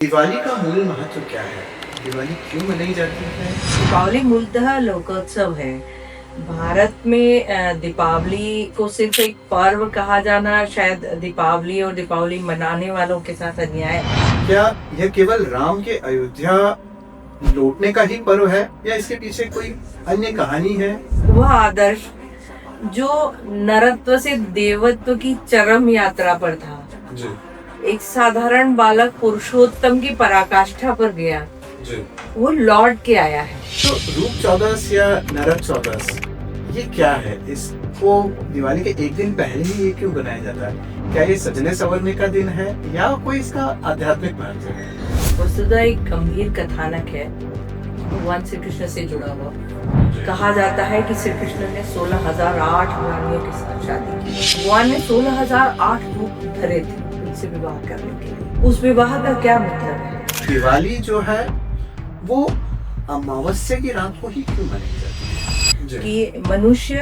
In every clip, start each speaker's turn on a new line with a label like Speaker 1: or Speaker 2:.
Speaker 1: दिवाली का मूल महत्व क्या है? दिवाली क्यों मनाई जाती है?
Speaker 2: दीपावली मूलतः लोकोत्सव है। भारत में दीपावली को सिर्फ एक पर्व कहा जाना शायद दीपावली और दीपावली मनाने वालों के साथ अन्याय है।
Speaker 1: क्या यह केवल राम के अयोध्या लौटने का ही पर्व है या इसके पीछे कोई अन्य कहानी है?
Speaker 2: वह आदर्श जो नरत्व से देवत्व की चरम यात्रा पर था,
Speaker 1: जी
Speaker 2: एक साधारण बालक पुरुषोत्तम की पराकाष्ठा पर गया,
Speaker 1: जी।
Speaker 2: वो लौट के आया है।
Speaker 1: तो रूप चौदस या नरक चौदस ये क्या है? इसको दिवाली के एक दिन पहले ही ये क्यों बनाया जाता है? क्या ये सजने संवरने का दिन है या कोई इसका आध्यात्मिक महत्व है?
Speaker 2: वसुधा एक गंभीर कथानक है, भगवान श्री कृष्ण से जुड़ा हुआ। कहा जाता है कि श्री कृष्ण ने 16,008 रानियों के साथ शादी की। भगवान ने 16,008 रूप धरे थे उनसे विवाह करने के लिए। उस विवाह का क्या मतलब है?
Speaker 1: दिवाली जो है वो अमावस्या की रात को ही क्यों मनाई जाती है?
Speaker 2: कि मनुष्य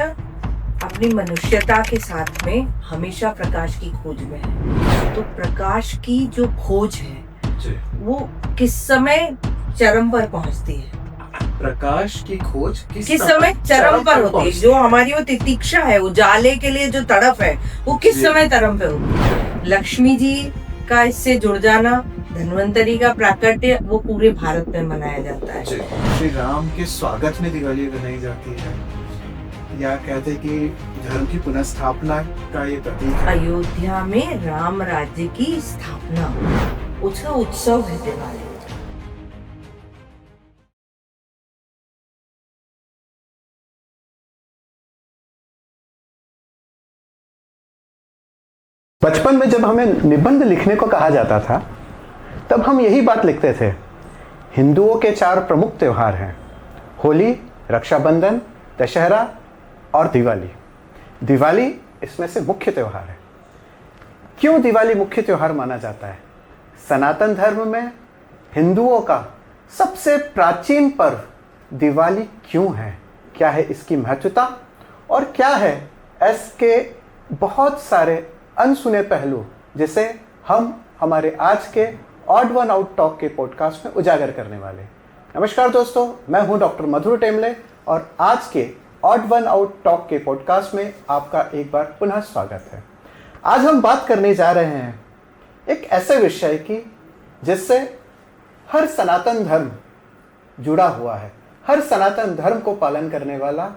Speaker 2: अपनी मनुष्यता के साथ में हमेशा प्रकाश की खोज में है। तो प्रकाश की जो खोज है वो किस समय चरम पर पहुंचती है?
Speaker 1: प्रकाश की खोज
Speaker 2: किस समय चरम पर होती है? जो हमारी वो तितिक्षा है, उजाले के लिए जो तड़प है, वो किस समय चरम पे होती है? लक्ष्मी जी का इससे जुड़ जाना, धन्वंतरी का प्राकट्य, वो पूरे भारत में मनाया जाता है।
Speaker 1: श्री राम के स्वागत में दिवाली मनाई जाती है या कहते कि धर्म की पुनर्स्थापना का ये प्रतीक है।
Speaker 2: अयोध्या में राम राज्य की स्थापना, उसका उत्सव है दिवाली।
Speaker 3: बचपन में जब हमें निबंध लिखने को कहा जाता था तब हम यही बात लिखते थे। हिंदुओं के 4 प्रमुख त्यौहार हैं, होली, रक्षाबंधन, दशहरा और दिवाली। दिवाली इसमें से मुख्य त्यौहार है। क्यों दिवाली मुख्य त्यौहार माना जाता है? सनातन धर्म में हिंदुओं का सबसे प्राचीन पर्व दिवाली क्यों है? क्या है इसकी महत्वता और क्या है इसके बहुत सारे अनसुने पहलू जिसे हम हमारे आज के ऑड वन आउट टॉक के पॉडकास्ट में उजागर करने वाले। नमस्कार दोस्तों, मैं हूं डॉक्टर मधुर टेमले और आज के ऑड वन आउट टॉक के पॉडकास्ट में आपका एक बार पुनः स्वागत है। आज हम बात करने जा रहे हैं एक ऐसे विषय की जिससे हर सनातन धर्म जुड़ा हुआ है, हर सनातन धर्म को पालन करने वाला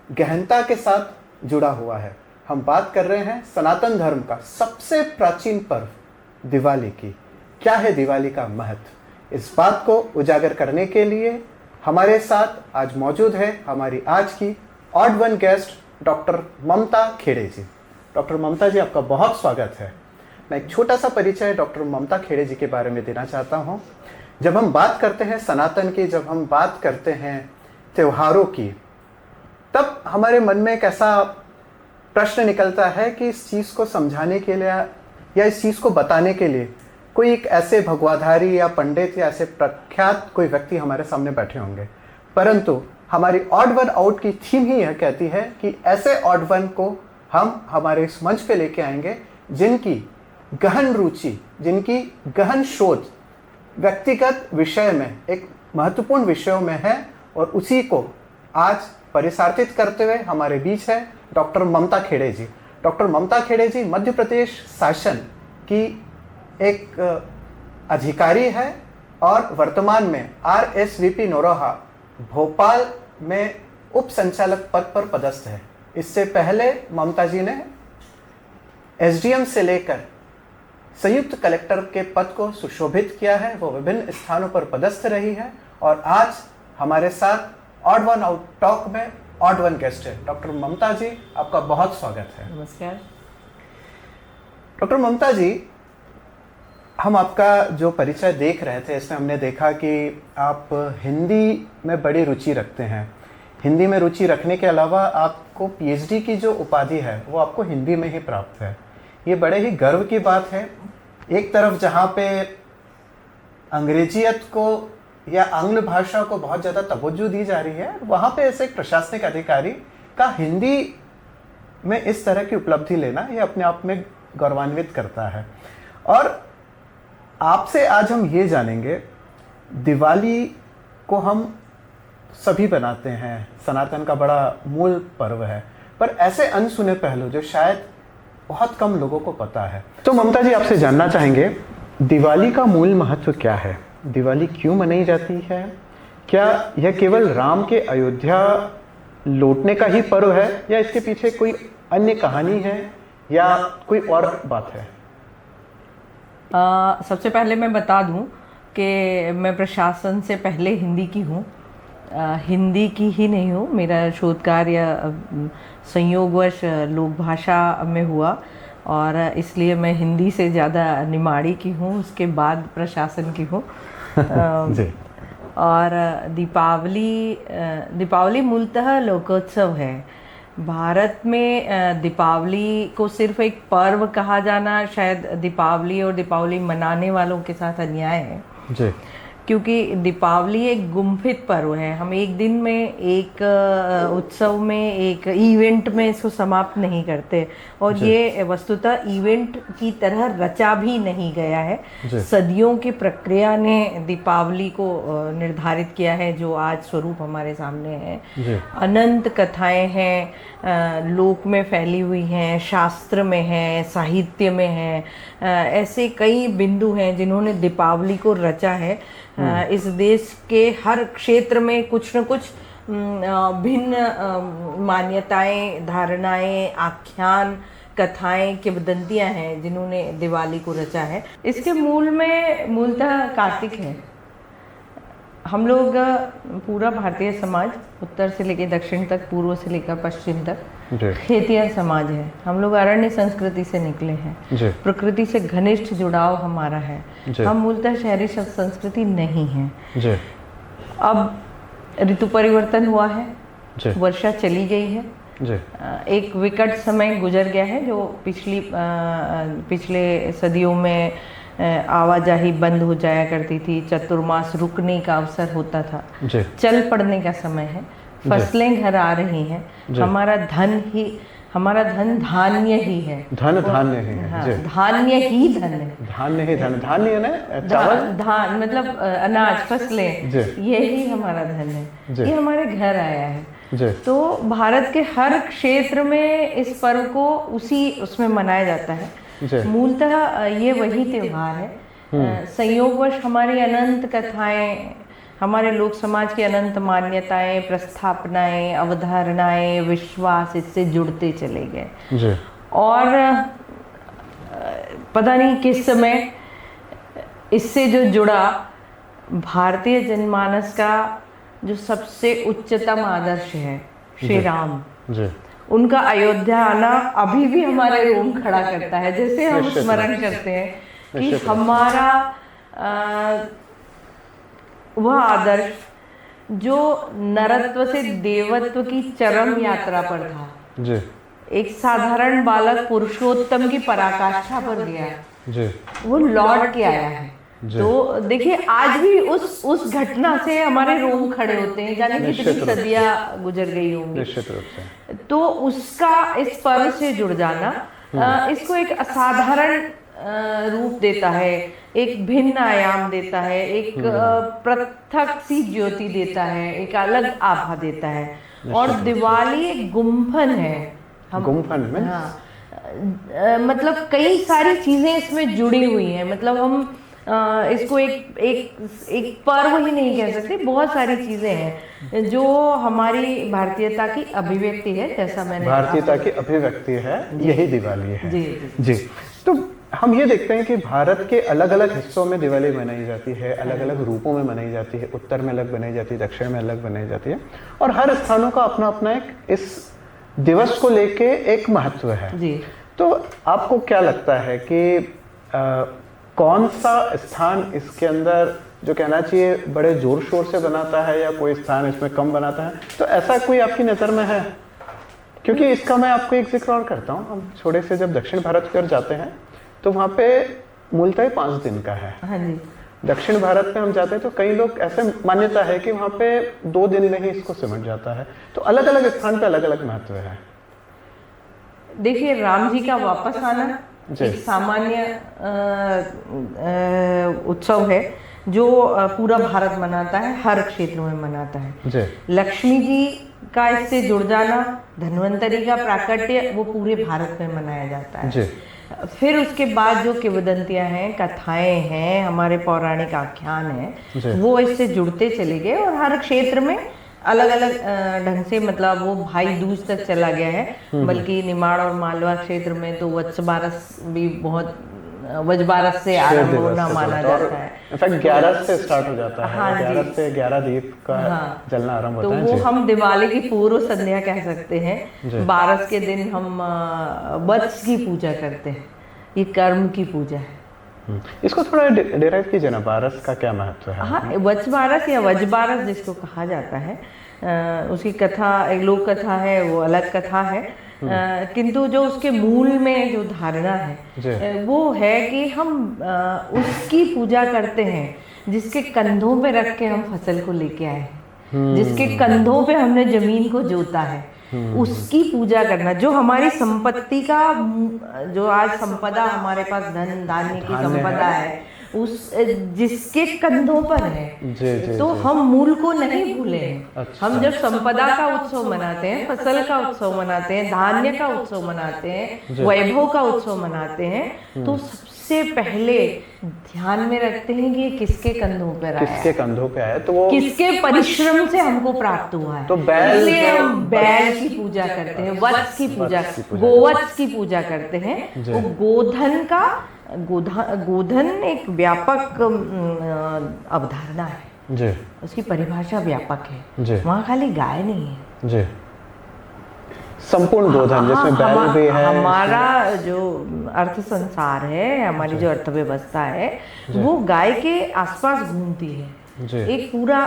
Speaker 3: गहनता के साथ जुड़ा हुआ है। हम बात कर रहे हैं सनातन धर्म का सबसे प्राचीन पर्व दिवाली की। क्या है दिवाली का महत्व? इस बात को उजागर करने के लिए हमारे साथ आज मौजूद है हमारी आज की odd one guest doctor Mamta Khede जी। डॉक्टर ममता जी, आपका बहुत स्वागत है। मैं एक छोटा सा परिचय डॉक्टर ममता खेड़े जी के बारे में देना चाहता हूँ। जब हम बात करते हैं सनातन की, जब हम बात करते हैं त्योहारों की, तब हमारे मन में एक ऐसा प्रश्न निकलता है कि इस चीज़ को समझाने के लिए या इस चीज़ को बताने के लिए कोई एक ऐसे भगवाधारी या पंडित या ऐसे प्रख्यात कोई व्यक्ति हमारे सामने बैठे होंगे। परंतु हमारी ऑड वन आउट की थीम ही यह कहती है कि ऐसे ऑड वन को हम हमारे इस मंच पे लेके आएंगे जिनकी गहन रुचि, जिनकी गहन शोध व्यक्तिगत विषय में, एक महत्वपूर्ण विषयों में है, और उसी को आज परिसार्थित करते हुए हमारे बीच है डॉक्टर ममता खेड़े जी। डॉक्टर ममता खेड़े जी मध्य प्रदेश शासन की एक अधिकारी है और वर्तमान में RSVP नौरोहा भोपाल में उप संचालक पद पर पदस्थ है। इससे पहले ममता जी ने SDM से लेकर संयुक्त कलेक्टर के पद को सुशोभित किया है। वो विभिन्न स्थानों पर पदस्थ रही है और आज हमारे साथ ऑड वन आउट टॉक में ऑड वन गेस्ट है। डॉक्टर ममता जी, आपका बहुत स्वागत है।
Speaker 2: नमस्कार
Speaker 3: डॉक्टर ममता जी, हम आपका जो परिचय देख रहे थे इसमें हमने देखा कि आप हिंदी में बड़ी रुचि रखते हैं। हिंदी में रुचि रखने के अलावा आपको PhD की जो उपाधि है वो आपको हिंदी में ही प्राप्त है। ये बड़े ही गर्व की बात है। एक तरफ जहाँ पे अंग्रेजियत को या आंग्ल भाषा को बहुत ज़्यादा तवज्जो दी जा रही है, वहाँ पे ऐसे एक प्रशासनिक अधिकारी का हिंदी में इस तरह की उपलब्धि लेना ये अपने आप में गौरवान्वित करता है। और आपसे आज हम ये जानेंगे, दिवाली को हम सभी बनाते हैं, सनातन का बड़ा मूल पर्व है, पर ऐसे अनसुने पहलू जो शायद बहुत कम लोगों को पता है। तो ममता जी, आपसे जानना चाहेंगे, दिवाली का मूल महत्व क्या है? दिवाली क्यों मनाई जाती है? क्या यह केवल राम के अयोध्या लौटने का ही पर्व है, या इसके पीछे कोई अन्य कहानी है या कोई और बात है?
Speaker 2: सबसे पहले मैं बता दूं कि मैं प्रशासन से पहले हिंदी की हूँ, हिंदी की ही नहीं हूँ। मेरा शोध कार्य संयोगवश लोक भाषा में हुआ और इसलिए मैं हिंदी से ज़्यादा निमाड़ी की हूँ, उसके बाद प्रशासन की हूँ।
Speaker 3: जी।
Speaker 2: और दीपावली मूलतः लोकोत्सव है। भारत में दीपावली को सिर्फ एक पर्व कहा जाना शायद दीपावली और दीपावली मनाने वालों के साथ अन्याय है
Speaker 3: जी।
Speaker 2: क्योंकि दीपावली एक गुम्फित पर्व है। हम एक दिन में, एक उत्सव में, एक इवेंट में इसको समाप्त नहीं करते और ये वस्तुतः इवेंट की तरह रचा भी नहीं गया है। सदियों की प्रक्रिया ने दीपावली को निर्धारित किया है जो आज स्वरूप हमारे सामने है। अनंत कथाएं हैं, लोक में फैली हुई हैं, शास्त्र में हैं, साहित्य में हैं। ऐसे कई बिंदु हैं जिन्होंने दीपावली को रचा है। इस देश के हर क्षेत्र में कुछ न कुछ भिन्न मान्यताएं, धारणाएं, आख्यान, कथाएं, किंवदंतियां हैं जिन्होंने दिवाली को रचा है। इसके मूल में मूलतः कार्तिक है। हम लोग पूरा भारतीय समाज उत्तर से लेकर दक्षिण तक, पूर्व से लेकर पश्चिम तक खेतिया समाज है। हम लोग अरण्य संस्कृति से निकले हैं, प्रकृति से घनिष्ठ जुड़ाव हमारा है। हम मूलतः शहरी संस्कृति नहीं है। अब ऋतु परिवर्तन हुआ है, वर्षा चली गई है, एक विकट समय गुजर गया है जो पिछले सदियों में आवाजाही बंद हो जाया करती थी, चतुर्मास रुकने का अवसर होता था, चल पड़ने का समय है, फसलें घर आ रही हैं, हमारा धन धान्य ही है।
Speaker 3: धान्य ही है।
Speaker 2: हाँ, धान्य ही धन है।
Speaker 3: धान्य ना चावल,
Speaker 2: धान मतलब अनाज, फसलें, यही हमारा धन है। ये हमारे घर आया है। तो भारत के हर क्षेत्र में इस पर्व को उसमें मनाया जाता है। मूलतः ये वही त्योहार है। संयोगवश हमारी अनंत कथाएं, हमारे लोक समाज की अनंत मान्यताएं, प्रस्थापनाएं, अवधारणाएं, विश्वास इससे जुड़ते चले गए और पता नहीं किस समय इससे जो जुड़ा भारतीय जनमानस का जो सबसे उच्चतम आदर्श है, श्री राम, उनका अयोध्या आना अभी भी हमारे रोम खड़ा करता है। जैसे हम स्मरण करते हैं कि हमारा वह आदर्श जो नरत्व से देवत्व की चरम यात्रा पर था, एक साधारण बालक पुरुषोत्तम की पराकाष्ठा पर गया, वो लौट के आया है। तो देखिए आज भी उस घटना से हमारे रोम खड़े होते हैं, जाने कितनी सदियां गुजर गई होंगी। तो उसका इस पर्व से जुड़ जाना इसको एक असाधारण रूप देता है, एक भिन्न आयाम देता है, एक पृथक सी ज्योति देता है, एक अलग आभा देता है। और दिवाली एक गुम्फन है।
Speaker 3: गुम्फन में
Speaker 2: मतलब कई सारी चीजें इसमें जुड़ी हुई हैं। मतलब हम इसको एक पर्व ही नहीं कह सकते, बहुत सारी चीजें हैं जो हमारी भारतीयता की अभिव्यक्ति है। जैसा मैंने
Speaker 3: भारतीयता की अभिव्यक्ति है, यही दिवाली है। जी। तो हम ये देखते हैं कि भारत के अलग अलग हिस्सों में दिवाली मनाई जाती है, अलग अलग रूपों में मनाई जाती है। उत्तर में अलग बनाई जाती है, दक्षिण में अलग बनाई जाती है, और हर स्थानों का अपना अपना एक इस दिवस को लेके एक महत्व है।
Speaker 2: जी।
Speaker 3: तो आपको क्या लगता है कि कौन सा स्थान इसके अंदर जो कहना चाहिए बड़े जोर शोर से बनाता है, या कोई स्थान इसमें कम बनाता है? तो ऐसा कोई आपकी नज़र में है? क्योंकि इसका मैं आपको एक जिक्र और करता हूँ। हम छोटे से जब दक्षिण भारत की ओर जाते हैं तो वहाँ पे मूलतः 5 दिन का है।
Speaker 2: हाँ जी।
Speaker 3: दक्षिण भारत में हम जाते हैं तो कई लोग ऐसे मान्यता है कि वहाँ पे 2 दिन में ही इसको सिमट जाता है। तो अलग अलग स्थान पे अलग अलग महत्व है।
Speaker 2: देखिए राम जी का वापस आना
Speaker 3: जी।
Speaker 2: एक सामान्य उत्सव है जो पूरा भारत मनाता है, हर क्षेत्र में मनाता है।
Speaker 3: जी।
Speaker 2: लक्ष्मी जी का इससे जुड़ जाना, धन्वंतरी का प्राकट्य, वो पूरे भारत में मनाया जाता है।
Speaker 3: जी।
Speaker 2: फिर उसके बाद जो किंवदंतियां हैं, कथाएं हैं, हमारे पौराणिक आख्यान
Speaker 3: जी।
Speaker 2: हैं, वो इससे जुड़ते चले गए और हर क्षेत्र में अलग अलग ढंग से, मतलब वो भाई दूज तक चला गया है। बल्कि निमाड़ और मालवा क्षेत्र में तो वत्स बारस भी बहुत वज बारस से आरंभ होना माना जाता है।
Speaker 3: इनफैक्ट 11 से स्टार्ट हो जाता है।
Speaker 2: हाँ जी।
Speaker 3: 11 से 11 दीप का
Speaker 2: हाँ।
Speaker 3: जलना आरंभ
Speaker 2: तो
Speaker 3: होता है।
Speaker 2: वो
Speaker 3: जी।
Speaker 2: हम दिवाली की पूर्व संध्या कह सकते
Speaker 3: जी।
Speaker 2: हैं। बारस के दिन हम वत्स की पूजा करते हैं, ये कर्म की पूजा है।
Speaker 3: इसको थोड़ा डिराइव कीजिए ना, बारस का क्या महत्व है?
Speaker 2: हाँ, वत्स बारस या वज बारस जिसको कहा जाता है, उसकी कथा, एक लोक कथा है, वो अलग कथा है। किंतु जो उसके मूल में जो धारणा है वो है कि हम उसकी पूजा करते हैं जिसके कंधों पे रख के हम फसल को लेके आए हैं, जिसके कंधों पे हमने जमीन को जोता है, उसकी पूजा करना। जो हमारी संपत्ति का, जो आज संपदा हमारे पास धन धान्य की संपदा है, उस जिसके कंधों पर है।
Speaker 3: जी।
Speaker 2: तो हम मूल को नहीं भूले हैं।
Speaker 3: अच्छा।
Speaker 2: हम जब संपदा का उत्सव मनाते हैं, फसल का उत्सव मनाते हैं, धान्य का उत्सव मनाते हैं, वैभव का उत्सव मनाते हैं, तो सबसे पहले ध्यान में रखते हैं कि ये किसके कंधों पर आया,
Speaker 3: किसके कंधों पे आया, तो वो
Speaker 2: किसके परिश्रम से हमको प्राप्त हुआ है।
Speaker 3: तो बैल,
Speaker 2: इसलिए हम बैल की पूजा करते हैं, वत्स की पूजा, गोवत्स की पूजा करते हैं। वो गोधन का, गोधन एक व्यापक अवधारणा है
Speaker 3: जी।
Speaker 2: उसकी परिभाषा व्यापक है
Speaker 3: जी।
Speaker 2: वहाँ खाली गाय नहीं है
Speaker 3: जी। संपूर्ण गोधन जिसमें बैल भी है।
Speaker 2: हमारा जो अर्थ संसार है, हमारी जो अर्थव्यवस्था है, वो गाय के आसपास घूमती है।
Speaker 3: जी।
Speaker 2: एक पूरा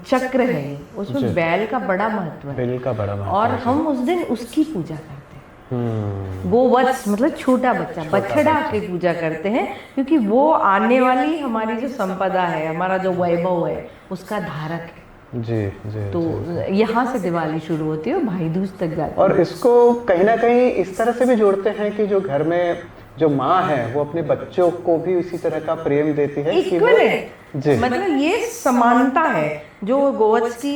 Speaker 2: चक्र है, उसमें बैल का बड़ा महत्व है,
Speaker 3: बैल का बड़ा महत्व
Speaker 2: और
Speaker 3: है।
Speaker 2: हम उस दिन उसकी पूजा करते हैं। गोवत्स मतलब छोटा बच्चा, बछड़ा की पूजा करते हैं, क्योंकि वो आने वाली हमारी जो संपदा है, हमारा जो वैभव है, उसका धारक है।
Speaker 3: जी। जी।
Speaker 2: तो यहाँ से दिवाली शुरू होती है और भाई दूज तक जाती है।
Speaker 3: और इसको कहीं ना कहीं इस तरह से भी जोड़ते हैं कि जो घर में जो माँ है वो अपने बच्चों को भी उसी तरह का प्रेम देती है कि वो, जी।
Speaker 2: मतलब ये समानता है। जो गोवत्स की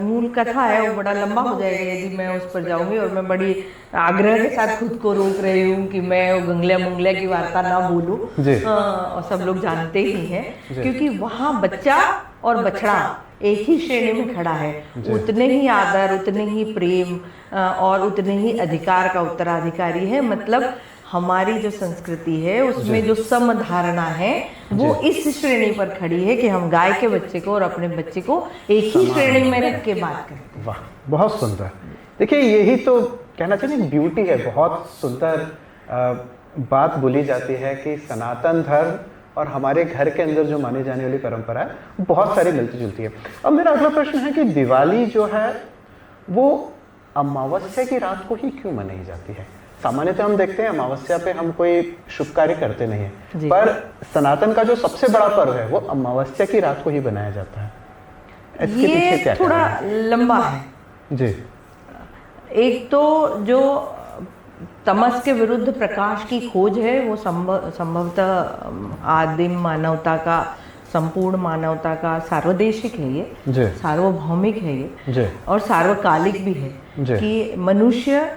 Speaker 2: मूल कथा है वो बड़ा लंबा हो जाएगा यदि मैं उस पर जाऊंगी, और मैं बड़ी आग्रह के साथ खुद को रोक रही हूँ कि मैं गंगलिया मुंगलिया की वार्ता ना बोलूं। और सब लोग जानते ही हैं, क्योंकि वहाँ बच्चा और बछड़ा एक ही श्रेणी में खड़ा है। उतने ही आदर, उतने ही प्रेम और उतने ही अधिकार का उत्तराधिकारी है। मतलब हमारी जो संस्कृति है उसमें जो समधारणा है वो इस श्रेणी पर खड़ी है कि हम गाय के बच्चे को और अपने बच्चे को एक ही श्रेणी में रख के बात करते हैं।
Speaker 3: वाह, बहुत सुंदर। देखिए, यही तो कहना चाहिए ब्यूटी है। बहुत सुंदर बात बोली जाती है कि सनातन धर्म और हमारे घर के अंदर जो मानी जाने वाली परंपरा है बहुत सारी मिलती जुलती है। अब मेरा अगला प्रश्न है कि दिवाली जो है वो अमावस्या की रात को ही क्यों मनाई जाती है? सामान्यतः हम देखते हैं अमावस्या पे हम कोई शुभ कार्य करते नहीं है, पर सनातन का जो सबसे बड़ा पर्व है वो अमावस्या की रात को ही बनाया जाता है। इसके पीछे क्या
Speaker 2: थोड़ा लंबा है
Speaker 3: जी।
Speaker 2: एक तो जो तमस के विरुद्ध प्रकाश की खोज है वो संभवतः आदिम मानवता का, संपूर्ण मानवता का सार्वदेशिक है, ये सार्वभौमिक है ये, और सार्वकालिक भी है कि मनुष्य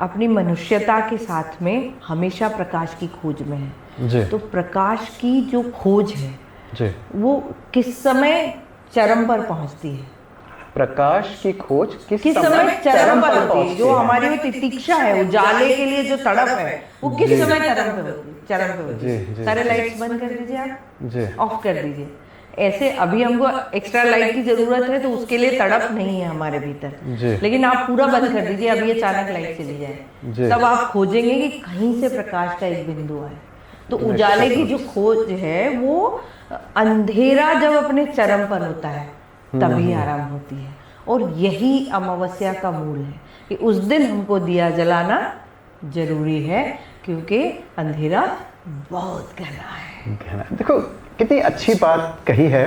Speaker 2: अपनी मनुष्यता के साथ में हमेशा प्रकाश की खोज में है। तो प्रकाश की जो खोज है वो किस समय चरम पर पहुंचती है?
Speaker 3: प्रकाश की खोज किस
Speaker 2: समय चरम पर होती है? जो हमारी वो तितिक्षा है, उजाले के लिए जो तड़प है, वो किस समय चरम पे होती है? सारे लाइट्स बंद कर दीजिए, आप ऑफ कर दीजिए। ऐसे अभी हमको एक्स्ट्रा लाइट की जरूरत है तो उसके लिए तड़प नहीं है हमारे भीतर, लेकिन आप पूरा बंद कर दीजिए, अभी अचानक लाइट चली जाए, तब आप खोजेंगे कि कहीं से प्रकाश का एक बिंदु आए। तो उजाले की जो खोज है वो अंधेरा जब अपने चरम पर होता है तभी आरंभ होती है। और यही अमावस्या का मूल है कि उस दिन हमको दिया जलाना जरूरी है, क्योंकि अंधेरा बहुत गहरा है।
Speaker 3: देखो कितनी अच्छी बात कही है।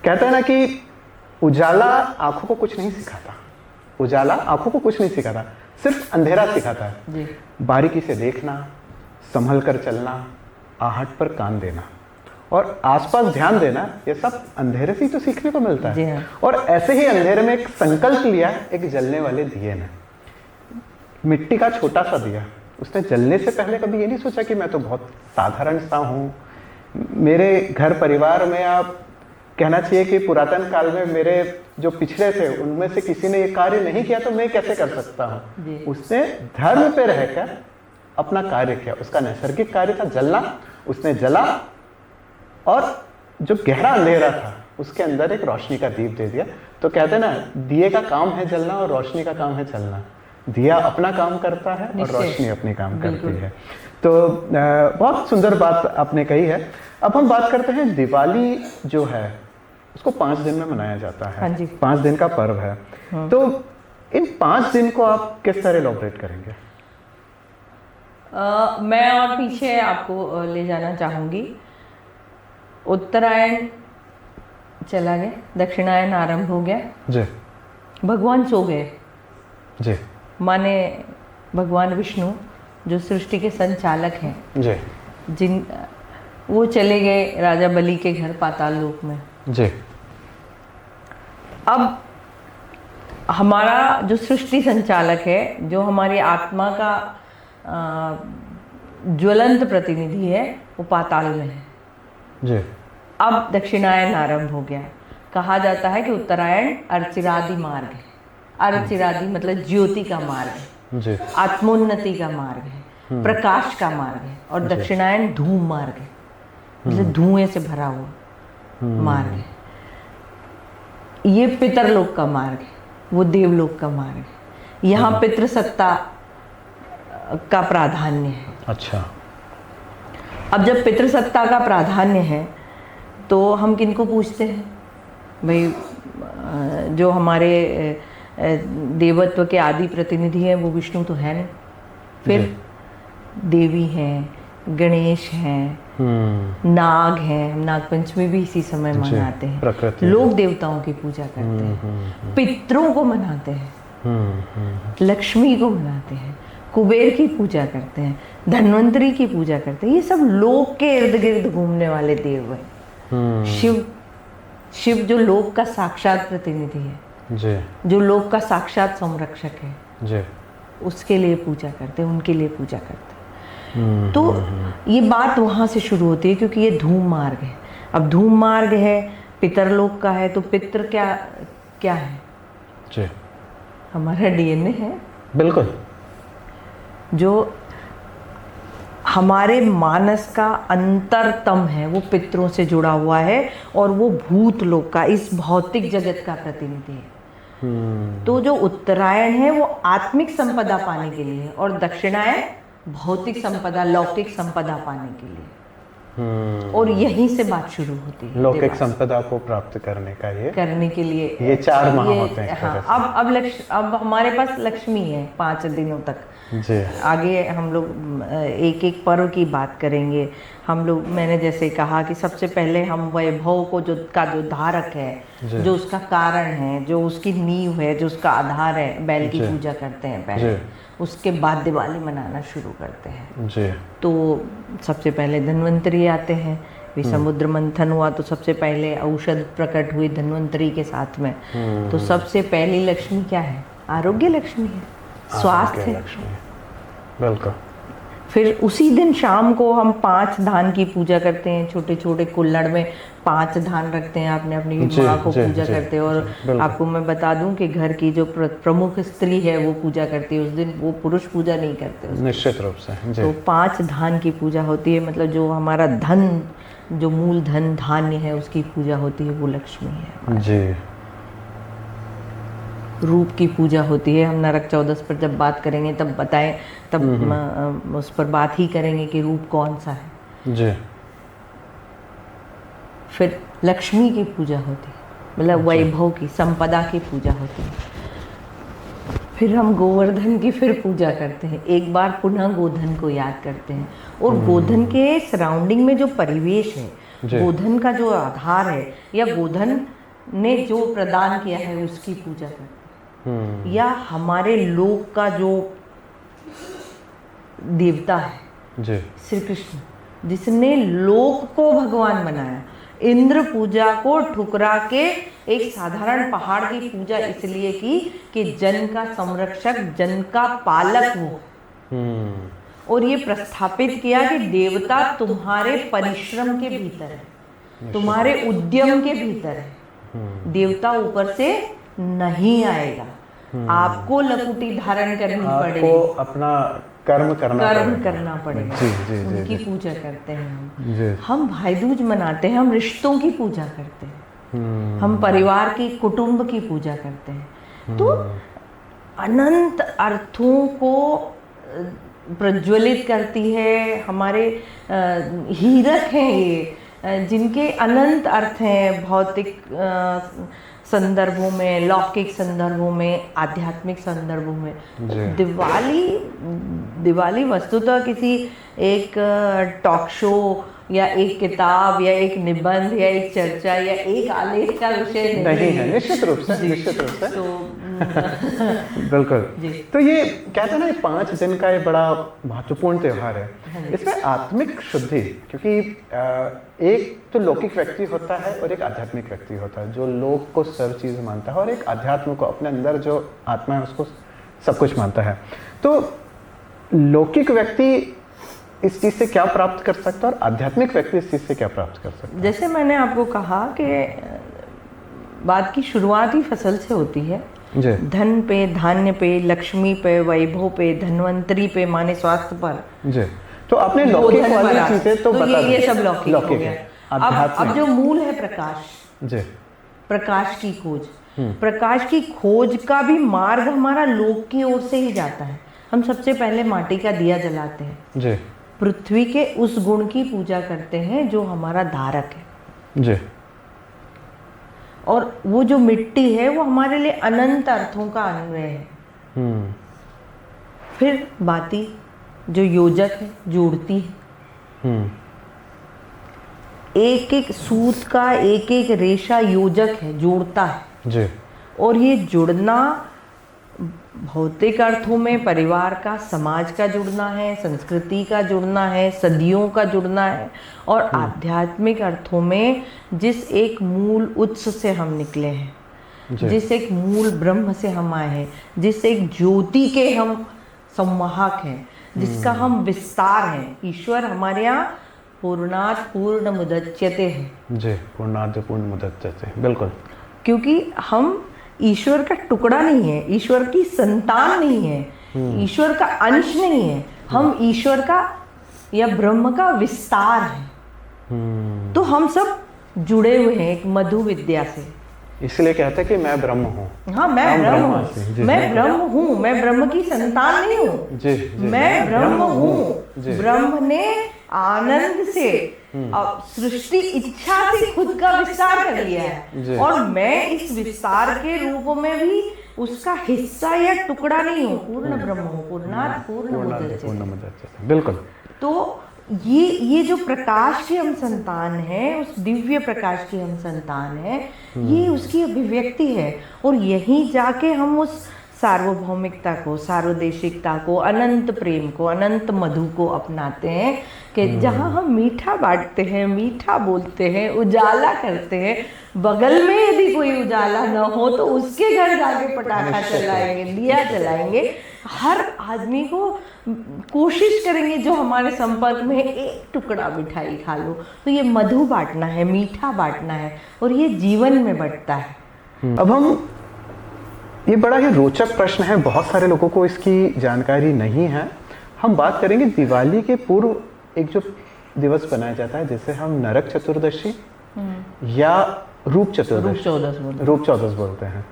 Speaker 3: कहते हैं ना कि उजाला आंखों को कुछ नहीं सिखाता, उजाला आंखों को कुछ नहीं सिखाता, सिर्फ अंधेरा सिखाता है।
Speaker 2: जी।
Speaker 3: बारीकी से देखना, संभल कर चलना, आहट पर कान देना और आसपास ध्यान देना, ये सब अंधेरे से ही तो सीखने को मिलता
Speaker 2: जी
Speaker 3: है।
Speaker 2: हाँ।
Speaker 3: और ऐसे ही अंधेरे में एक संकल्प लिया एक जलने वाले दिए ने, मिट्टी का छोटा सा दिया। उसने जलने से पहले कभी ये नहीं सोचा कि मैं तो बहुत साधारण सा हूँ, मेरे घर परिवार में, आप कहना चाहिए कि पुरातन काल में मेरे जो पिछड़े थे उनमें से किसी ने ये कार्य नहीं किया तो मैं कैसे कर सकता हूँ। उसने धर्म पे रहकर अपना कार्य किया, उसका नैसर्गिक कार्य था जलना, उसने जला और जो गहरा अंधेरा था उसके अंदर एक रोशनी का दीप दे दिया। तो कहते हैं ना, दिए का काम है जलना और रोशनी का काम है चलना। दिया अपना काम करता है और रोशनी अपनी काम करती है। तो बहुत सुंदर बात आपने कही है। अब हम बात करते हैं, दिवाली जो है उसको 5 दिन में मनाया जाता है।
Speaker 2: हाँ जी।
Speaker 3: 5 दिन का पर्व है। तो इन 5 दिन को आप किस तरह एलॉबरेट करेंगे?
Speaker 2: मैं और पीछे आपको ले जाना चाहूँगी। उत्तरायण चला गया, दक्षिणायन आरंभ हो गया,
Speaker 3: जी।
Speaker 2: भगवान सो गए।
Speaker 3: जी।
Speaker 2: माने भगवान विष्णु जो सृष्टि के संचालक हैं,
Speaker 3: जी।
Speaker 2: वो चले गए राजा बलि के घर पाताल लोक में।
Speaker 3: जी।
Speaker 2: अब हमारा जो सृष्टि संचालक है, जो हमारी आत्मा का ज्वलंत प्रतिनिधि है, वो पाताल में है।
Speaker 3: जी।
Speaker 2: अब दक्षिणायन आरंभ हो गया है। कहा जाता है कि उत्तरायण अर्चिरादि मार्ग है। अर्चिरादि मतलब ज्योति का मार्ग है,
Speaker 3: जी।
Speaker 2: आत्मोन्नति का मार्ग है, प्रकाश का मार्ग है। और दक्षिणायन धूम मार्ग है, मतलब धुएं से भरा हुआ मार्ग है। ये पितरलोक का मार्ग है, वो देवलोक का मार्ग है। यहाँ पितृसत्ता का प्राधान्य है।
Speaker 3: अच्छा।
Speaker 2: अब जब पितृसत्ता का प्राधान्य है तो हम किनको पूछते हैं? भाई जो हमारे देवत्व के आदि प्रतिनिधि हैं वो विष्णु तो है नहीं, फिर देवी हैं, गणेश हैं, नाग हैं। हम नाग पंचमी भी इसी समय मनाते हैं। लोक देवताओं की पूजा करते हैं, पितरों को मनाते हैं, लक्ष्मी को मनाते हैं, कुबेर की पूजा करते हैं, धन्वंतरी की पूजा करते हैं। ये सब लोक के इर्द गिर्द घूमने वाले देव हैं। शिव जो लोक का साक्षात प्रतिनिधि है,
Speaker 3: जी।
Speaker 2: जो लोक का साक्षात संरक्षक है,
Speaker 3: जी।
Speaker 2: उसके लिए पूजा करते हैं, उनके लिए पूजा करते हैं। तो ये बात वहाँ से शुरू होती है, क्योंकि ये धूम मार्ग है। अब धूम मार्ग है, पितरलोक का है, तो पितृ क्या है?
Speaker 3: जी।
Speaker 2: हमारा डीएनए है।
Speaker 3: बिल्कुल।
Speaker 2: जो हमारे मानस का अंतरतम है वो पितरों से जुड़ा हुआ है, और वो भूत लोक का, इस भौतिक जगत का प्रतिनिधि है। तो जो उत्तरायण है वो आत्मिक संपदा पाने के लिए है, और दक्षिणायन भौतिक संपदा, लौकिक संपदा पाने के लिए। और यहीं से बात शुरू होती है,
Speaker 3: लौकिक संपदा को प्राप्त करने का करने
Speaker 2: के लिए
Speaker 3: ये 4 माह होते हैं।
Speaker 2: हाँ, अब हमारे पास लक्ष्मी है 5 दिनों तक।
Speaker 3: जी।
Speaker 2: आगे हम लोग एक एक पर्व की बात करेंगे। हम लोग, मैंने जैसे कहा कि सबसे पहले हम वैभव को जो धारक है, जो उसका कारण है, जो उसकी नींव है, जो उसका आधार है, बैल की पूजा करते हैं पहले। उसके बाद दिवाली मनाना शुरू करते हैं।
Speaker 3: जी।
Speaker 2: तो सबसे पहले धन्वंतरी आते हैं। समुद्र मंथन हुआ तो सबसे पहले औषध प्रकट हुई धन्वंतरी के साथ में। तो सबसे पहली लक्ष्मी क्या है? आरोग्य लक्ष्मी है, स्वास्थ्य है।
Speaker 3: बिल्कुल।
Speaker 2: फिर उसी दिन शाम को हम 5 धान की पूजा करते हैं। छोटे छोटे कुल्हड़ में 5 धान रखते हैं, आपने अपनी माँ को पूजा करते हैं। और आपको मैं बता दूं कि घर की जो प्रमुख स्त्री है वो पूजा करती है उस दिन, वो पुरुष पूजा नहीं करते
Speaker 3: निश्चित रूप से।
Speaker 2: तो 5 धान की पूजा होती है, मतलब जो हमारा धन, जो मूल धन धान्य है उसकी पूजा होती है, वो लक्ष्मी है
Speaker 3: जी।
Speaker 2: रूप की पूजा होती है। हम नरक 14 पर जब बात करेंगे तब बताएं, तब उस पर बात ही करेंगे कि रूप कौन सा है।
Speaker 3: जी।
Speaker 2: फिर लक्ष्मी की पूजा होती है, मतलब वैभव की, संपदा की पूजा होती है। फिर हम गोवर्धन की फिर पूजा करते हैं, एक बार पुनः गोधन को याद करते हैं। और गोधन के सराउंडिंग में जो परिवेश है, गोधन का जो आधार है, या गोधन ने जो प्रदान किया है उसकी पूजा करते हैं। या हमारे लोक का जो देवता है
Speaker 3: जी
Speaker 2: श्री कृष्ण, जिसने लोक को भगवान बनाया, इंद्र पूजा को ठुकरा के एक साधारण पहाड़ की पूजा इसलिए की कि जन का संरक्षक, जन का पालक वो, और ये प्रस्थापित किया कि देवता तुम्हारे परिश्रम के भीतर है, तुम्हारे उद्यम के भीतर है, देवता ऊपर से नहीं आएगा, आपको लकुटी धारण करनी पड़ेगी,
Speaker 3: आपको अपना कर्म
Speaker 2: करना पड़ेगा।
Speaker 3: जी जी जी
Speaker 2: उनकी
Speaker 3: जी
Speaker 2: पूजा करते हैं हम।
Speaker 3: जी
Speaker 2: हम भाई दूज मनाते हैं, हम रिश्तों की पूजा करते हैं, हम परिवार की, कुटुंब की पूजा करते हैं। तो अनंत अर्थों को प्रज्वलित करती है, हमारे हीरक हैं ये, जिनके अनंत अर्थ हैं, भौतिक संदर्भों में, लौकिक संदर्भों में, आध्यात्मिक संदर्भों में। दिवाली वस्तुतः किसी एक टॉक शो या एक किताब या एक निबंध या एक चर्चा या एक आलेख का विषय
Speaker 3: नहीं है, निश्चित रूप से
Speaker 2: तो
Speaker 3: बिल्कुल।
Speaker 2: जी।
Speaker 3: तो ये कहते हैं ना, ये 5 दिन का ये बड़ा महत्वपूर्ण त्योहार है। इसमें आत्मिक शुद्धि, क्योंकि एक तो लौकिक व्यक्ति होता है और एक आध्यात्मिक व्यक्ति होता है, जो लोक को सर्व चीज मानता है, और एक आध्यात्म को, अपने अंदर जो आत्मा है उसको सब कुछ मानता है। तो लौकिक व्यक्ति इस चीज से क्या प्राप्त कर सकता है और आध्यात्मिक व्यक्ति इस चीज से क्या प्राप्त कर सकता है?
Speaker 2: जैसे मैंने आपको कहा कि बात की शुरुआत ही फसल से होती है।
Speaker 3: जी
Speaker 2: धन पे, धान्य पे, लक्ष्मी पे, वैभव पे, धन्वंतरी पे माने स्वास्थ्य पर।
Speaker 3: जी। तो आपने लौकिक वाली चीजें तो बता दी,
Speaker 2: ये सब लौकिक हो गया।
Speaker 3: है।
Speaker 2: अब जो मूल है प्रकाश,
Speaker 3: जी,
Speaker 2: प्रकाश की खोज, प्रकाश की खोज का भी मार्ग हमारा लोक की ओर से ही जाता है। हम सबसे पहले माटी का दिया जलाते हैं,
Speaker 3: जी
Speaker 2: पृथ्वी के उस गुण की पूजा करते हैं जो हमारा धारक है।
Speaker 3: जी।
Speaker 2: और वो जो मिट्टी है वो हमारे लिए अनंत अर्थों का अन्वय है। फिर बाती जो योजक है, जोड़ती है। एक एक सूत का एक एक रेशा योजक है, जोड़ता है।
Speaker 3: जी।
Speaker 2: और ये जुड़ना भौतिक अर्थों में परिवार का, समाज का जुड़ना है, संस्कृति का जुड़ना है, सदियों का जुड़ना है, और आध्यात्मिक अर्थों में जिस एक मूल उत्स से हम निकले हैं, जिस एक मूल ब्रह्म से हम आए हैं, जिस एक ज्योति के हम संवाहक हैं, जिसका हम विस्तार हैं। ईश्वर हमारे यहाँ पूर्णात् पूर्ण मुदच्यते है।
Speaker 3: जी, पूर्णात् पूर्ण मुदच्यते, बिल्कुल।
Speaker 2: क्योंकि हम ईश्वर का टुकड़ा नहीं है, ईश्वर की संतान नहीं है, ईश्वर का अंश नहीं है, हम ईश्वर का या ब्रह्म का विस्तार है। तो हम सब जुड़े हुए हैं एक मधु विद्या से।
Speaker 3: इसलिए कहते हैं कि मैं ब्रह्म हूँ।
Speaker 2: हाँ, मैं ब्रह्म हूँ, मैं ब्रह्म हूँ, मैं ब्रह्म की संतान नहीं हूँ।
Speaker 3: जी,
Speaker 2: मैं ब्रह्म हूँ। ब्रह्म ने आनंद से, सृष्टि इच्छा से खुद का विस्तार कर लिया है, और मैं इस विस्तार के रूप में भी उसका हिस्सा या टुकड़ा नहीं हूँ। पूर्ण ब्रह्म हूँ, पूर्णात् पूर्ण मुदच्यते।
Speaker 3: बिल्कुल।
Speaker 2: तो ये जो प्रकाश की हम संतान हैं, उस दिव्य प्रकाश की हम संतान हैं, ये उसकी अभिव्यक्ति है। और यहीं जाके हम उस सार्वभौमिकता को, सार्वदेशिकता को, अनंत प्रेम को, अनंत मधु को अपनाते हैं कि जहाँ हम मीठा बांटते हैं, मीठा बोलते हैं, उजाला करते हैं। बगल में यदि कोई उजाला न हो तो उसके घर जाके पटाखा चलाएंगे, दिया जलाएंगे। हर आदमी को कोशिश करेंगे जो हमारे संपर्क में है, एक टुकड़ा मिठाई खा लो। तो ये मधु बांटना है, मीठा बांटना है, और ये जीवन में बढ़ता है।
Speaker 3: अब हम, ये बड़ा ही रोचक प्रश्न है, बहुत सारे लोगों को इसकी जानकारी नहीं है। हम बात करेंगे दिवाली के पूर्व एक जो दिवस बनाया जाता है, जिसे हम नरक चतुर्दशी या रूप चौदस बोलते हैं।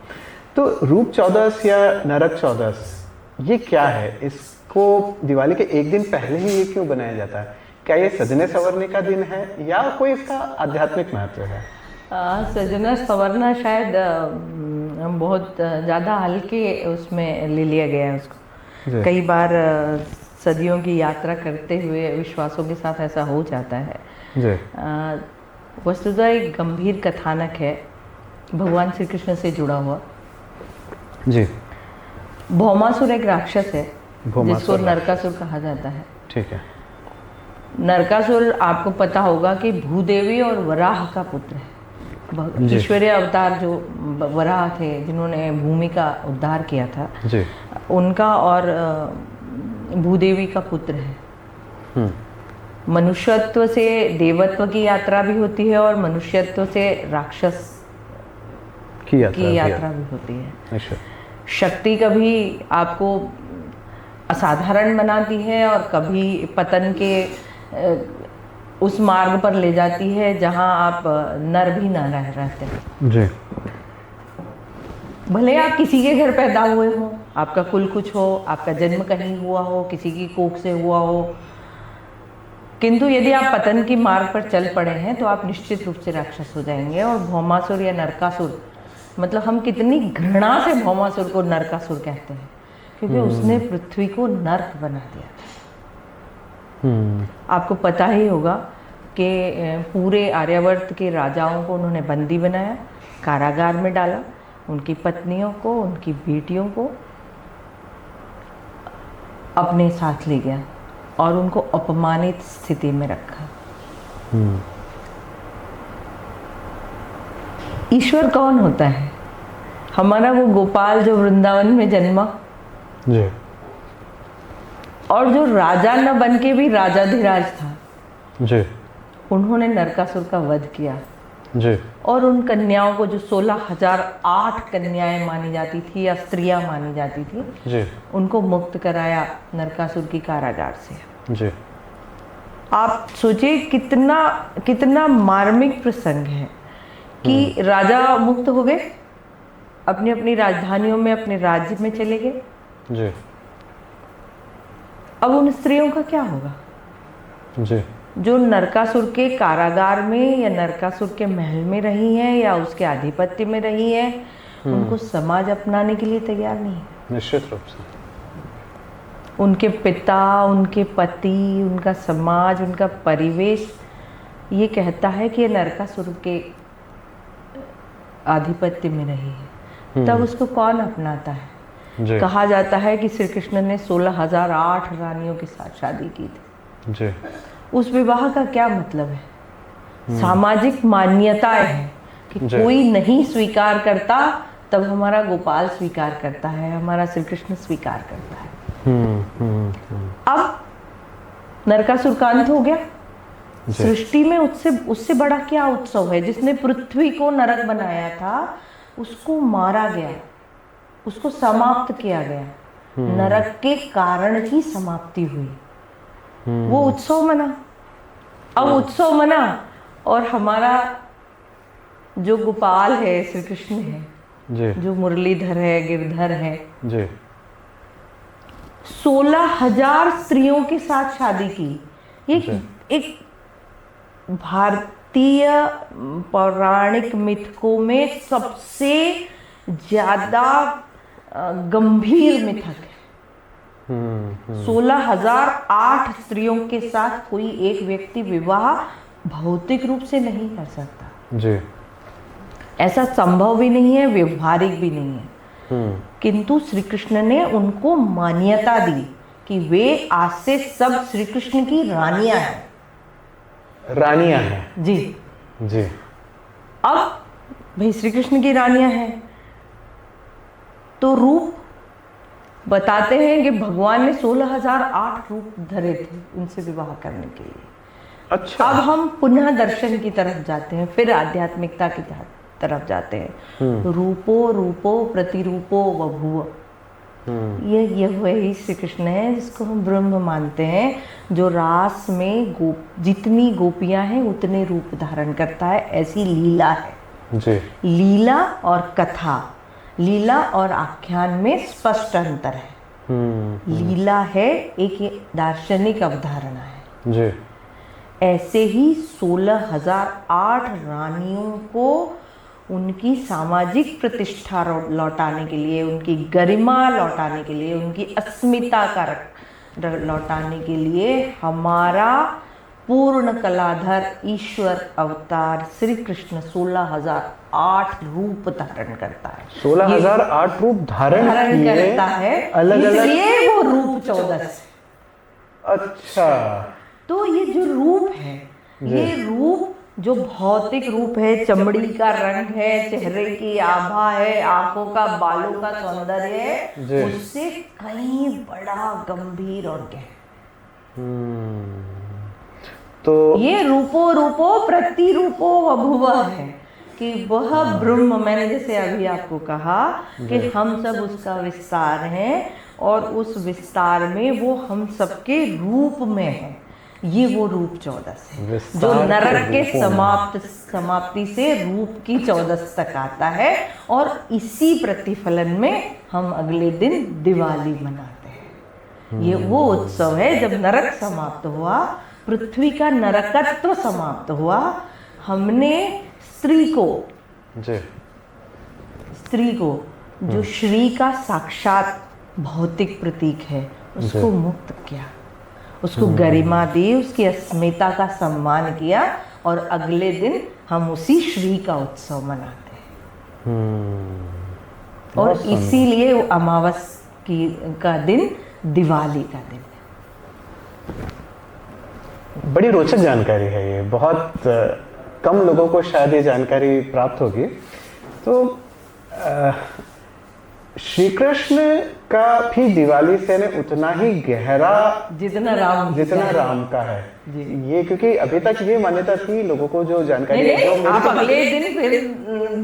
Speaker 3: तो रूप चौदस या नरक चौदस ये क्या है? इसको दिवाली के एक दिन पहले ही ये क्यों बनाया जाता है? क्या ये सजने संवरने का दिन है या कोई इसका आध्यात्मिक महत्व है?
Speaker 2: सजना संवरना शायद बहुत ज़्यादा हल्के उसमें ले लिया गया है उसको। कई बार सदियों की यात्रा करते हुए विश्वासों के साथ ऐसा हो जाता है। वस्तुतः एक गंभीर कथानक है, भगवान श्री कृष्ण से जुड़ा हुआ।
Speaker 3: जी।
Speaker 2: भौमासुर एक राक्षस है
Speaker 3: भौमासुर
Speaker 2: जिसको
Speaker 3: राक्षस।
Speaker 2: नरकासुर कहा जाता है।
Speaker 3: ठीक है।
Speaker 2: नरकासुर आपको पता होगा कि भूदेवी और वराह का पुत्र है।
Speaker 3: जी।
Speaker 2: ईश्वरीय अवतार जो वराह थे जिन्होंने भूमि का उद्धार किया था,
Speaker 3: जी।
Speaker 2: उनका और भूदेवी का पुत्र है। मनुष्यत्व से देवत्व की यात्रा भी होती है और मनुष्यत्व से राक्षस
Speaker 3: की यात्रा
Speaker 2: भी होती है।
Speaker 3: अच्छा।
Speaker 2: शक्ति कभी आपको असाधारण बनाती है और कभी पतन के उस मार्ग पर ले जाती है जहां आप नर भी न रहते हैं।
Speaker 3: जी।
Speaker 2: भले आप किसी के घर पैदा हुए हो, आपका कुल कुछ हो, आपका जन्म कहीं हुआ हो, किसी की कोख से हुआ हो, किंतु यदि आप पतन की मार्ग पर चल पड़े हैं तो आप निश्चित रूप से राक्षस हो जाएंगे। और भौमासुर या नरकासुर, मतलब हम कितनी घृणा से भौमासुर को नरकासुर कहते हैं, क्योंकि उसने पृथ्वी को नर्क बना दिया। आपको पता ही होगा कि पूरे आर्यावर्त के राजाओं को उन्होंने बंदी बनाया, कारागार में डाला, उनकी पत्नियों को, उनकी बेटियों को अपने साथ ले गया और उनको अपमानित स्थिति में रखा। ईश्वर कौन होता है? हमारा वो गोपाल जो वृंदावन में जन्मा
Speaker 3: जी।
Speaker 2: और जो राजा न बन के भी राजाधिराज था,
Speaker 3: जी।
Speaker 2: उन्होंने नरकासुर का वध किया।
Speaker 3: जी।
Speaker 2: और उन कन्याओं को, जो 16,008 कन्याएं मानी जाती थी या स्त्रियां मानी जाती थी,
Speaker 3: जी।
Speaker 2: उनको मुक्त कराया नरकासुर की कारागार से।
Speaker 3: जी।
Speaker 2: आप सोचिए कितना कितना मार्मिक प्रसंग है कि राजा मुक्त हो गए, अपनी अपनी राजधानियों में, अपने राज्य में चले गए।
Speaker 3: जी।
Speaker 2: अब उन स्त्रियों का क्या होगा
Speaker 3: जी।
Speaker 2: जो नरकासुर के कारागार में या नरकासुर के महल में रही हैं या उसके आधिपत्य में रही हैं? उनको समाज अपनाने के लिए तैयार नहीं है।
Speaker 3: निश्चित रूप से।
Speaker 2: उनके पिता, उनके पति, उनका समाज, उनका परिवेश ये कहता है कि ये नरकासुर के आधिपत्य में रही है, तब उसको कौन अपनाता है?
Speaker 3: जी।
Speaker 2: कहा जाता है कि श्री कृष्ण ने 16,008 रानियों के साथ शादी की थी।
Speaker 3: जी।
Speaker 2: उस विवाह का क्या मतलब है? सामाजिक मान्यताएं हैं कि
Speaker 3: जी।
Speaker 2: कोई नहीं स्वीकार करता, तब हमारा गोपाल स्वीकार करता है, हमारा श्री कृष्ण स्वीकार करता है। अब नरकासुर का अंत हो गया। सृष्टि में उससे बड़ा क्या उत्सव है? जिसने पृथ्वी को नरक बनाया था उसको मारा गया, उसको समाप्त किया गया, नरक के कारण की समाप्ति हुई, वो उत्सव मना। अब उत्सव मना और हमारा जो गोपाल है, श्री कृष्ण है,
Speaker 3: जी।
Speaker 2: जो मुरलीधर है, गिरधर है,
Speaker 3: जी।
Speaker 2: 16,000 स्त्रियों के साथ शादी की। ये एक भारतीय पौराणिक मिथकों में सबसे ज्यादा गंभीर मिथक है। 16,008 स्त्रियों के साथ कोई एक व्यक्ति विवाह भौतिक रूप से नहीं कर सकता।
Speaker 3: जी।
Speaker 2: ऐसा संभव भी नहीं है, व्यवहारिक भी नहीं है। किंतु श्री कृष्ण ने उनको मान्यता दी कि वे आज से सब श्री कृष्ण की रानियां हैं।
Speaker 3: रानियां हैं।
Speaker 2: जी।
Speaker 3: जी।
Speaker 2: अब भाई श्री कृष्ण की रानियां हैं तो रूप बताते हैं कि भगवान ने 16,008 रूप धरे थे उनसे विवाह करने के लिए।
Speaker 3: अच्छा।
Speaker 2: अब हम पुनः दर्शन की तरफ जाते हैं, फिर आध्यात्मिकता की तरफ जाते हैं। रूपो रूपो प्रतिरूपो बभूव। ये वही श्री कृष्ण है जिसको हम ब्रह्म मानते हैं, जो रास में जितनी गोपियां हैं उतने रूप धारण करता है। ऐसी लीला है।
Speaker 3: जी।
Speaker 2: लीला और कथा, लीला और आख्यान में स्पष्ट अंतर है। लीला है एक दार्शनिक अवधारणा है।
Speaker 3: जी।
Speaker 2: ऐसे ही 16,008 रानियों को उनकी सामाजिक प्रतिष्ठा लौटाने के लिए, उनकी गरिमा लौटाने के लिए, उनकी अस्मिता का लौटाने के लिए हमारा पूर्ण कलाधर ईश्वर अवतार श्री कृष्ण 16,008 रूप धारण करता है।
Speaker 3: 16,008 रूप धारण
Speaker 2: करता है,
Speaker 3: अलग अलग,
Speaker 2: इसलिए वो रूप 14।
Speaker 3: अच्छा,
Speaker 2: तो ये जो रूप है, ये रूप जो भौतिक रूप है, चमड़ी का रंग है, चेहरे की आभा है, आंखों का, बालों का सौंदर्य है, उससे कहीं बड़ा गंभीर और गहरा।
Speaker 3: तो
Speaker 2: ये रूपो प्रतिरूपो बभुव है कि वह ब्रह्म, मैंने जैसे अभी आपको कहा कि हम सब उसका विस्तार हैं और उस विस्तार में वो हम सबके रूप में है। ये वो रूप 14 है जो नरक के समाप्ति से रूप की 14 तक आता है। और इसी प्रतिफलन में हम अगले दिन दिवाली मनाते हैं। ये वो उत्सव है जब नरक समाप्त हुआ, पृथ्वी का नरकत्व समाप्त हुआ। हमने स्त्री को जो श्री का साक्षात भौतिक प्रतीक है उसको मुक्त किया, उसको गरिमा दी, उसकी अस्मिता का सम्मान किया और अगले दिन हम उसी श्री का उत्सव मनाते हैं। और इसीलिए अमावस का दिन दिवाली का दिन है।
Speaker 3: बड़ी रोचक जानकारी है ये, बहुत कम लोगों को शायद ये जानकारी प्राप्त होगी। तो श्री कृष्ण का भी दिवाली से ने उतना ही गहरा
Speaker 2: जितना राम का है
Speaker 3: ये, क्योंकि अभी तक ये मान्यता थी लोगों को, जो जानकारी
Speaker 2: आप अगले दिन फिर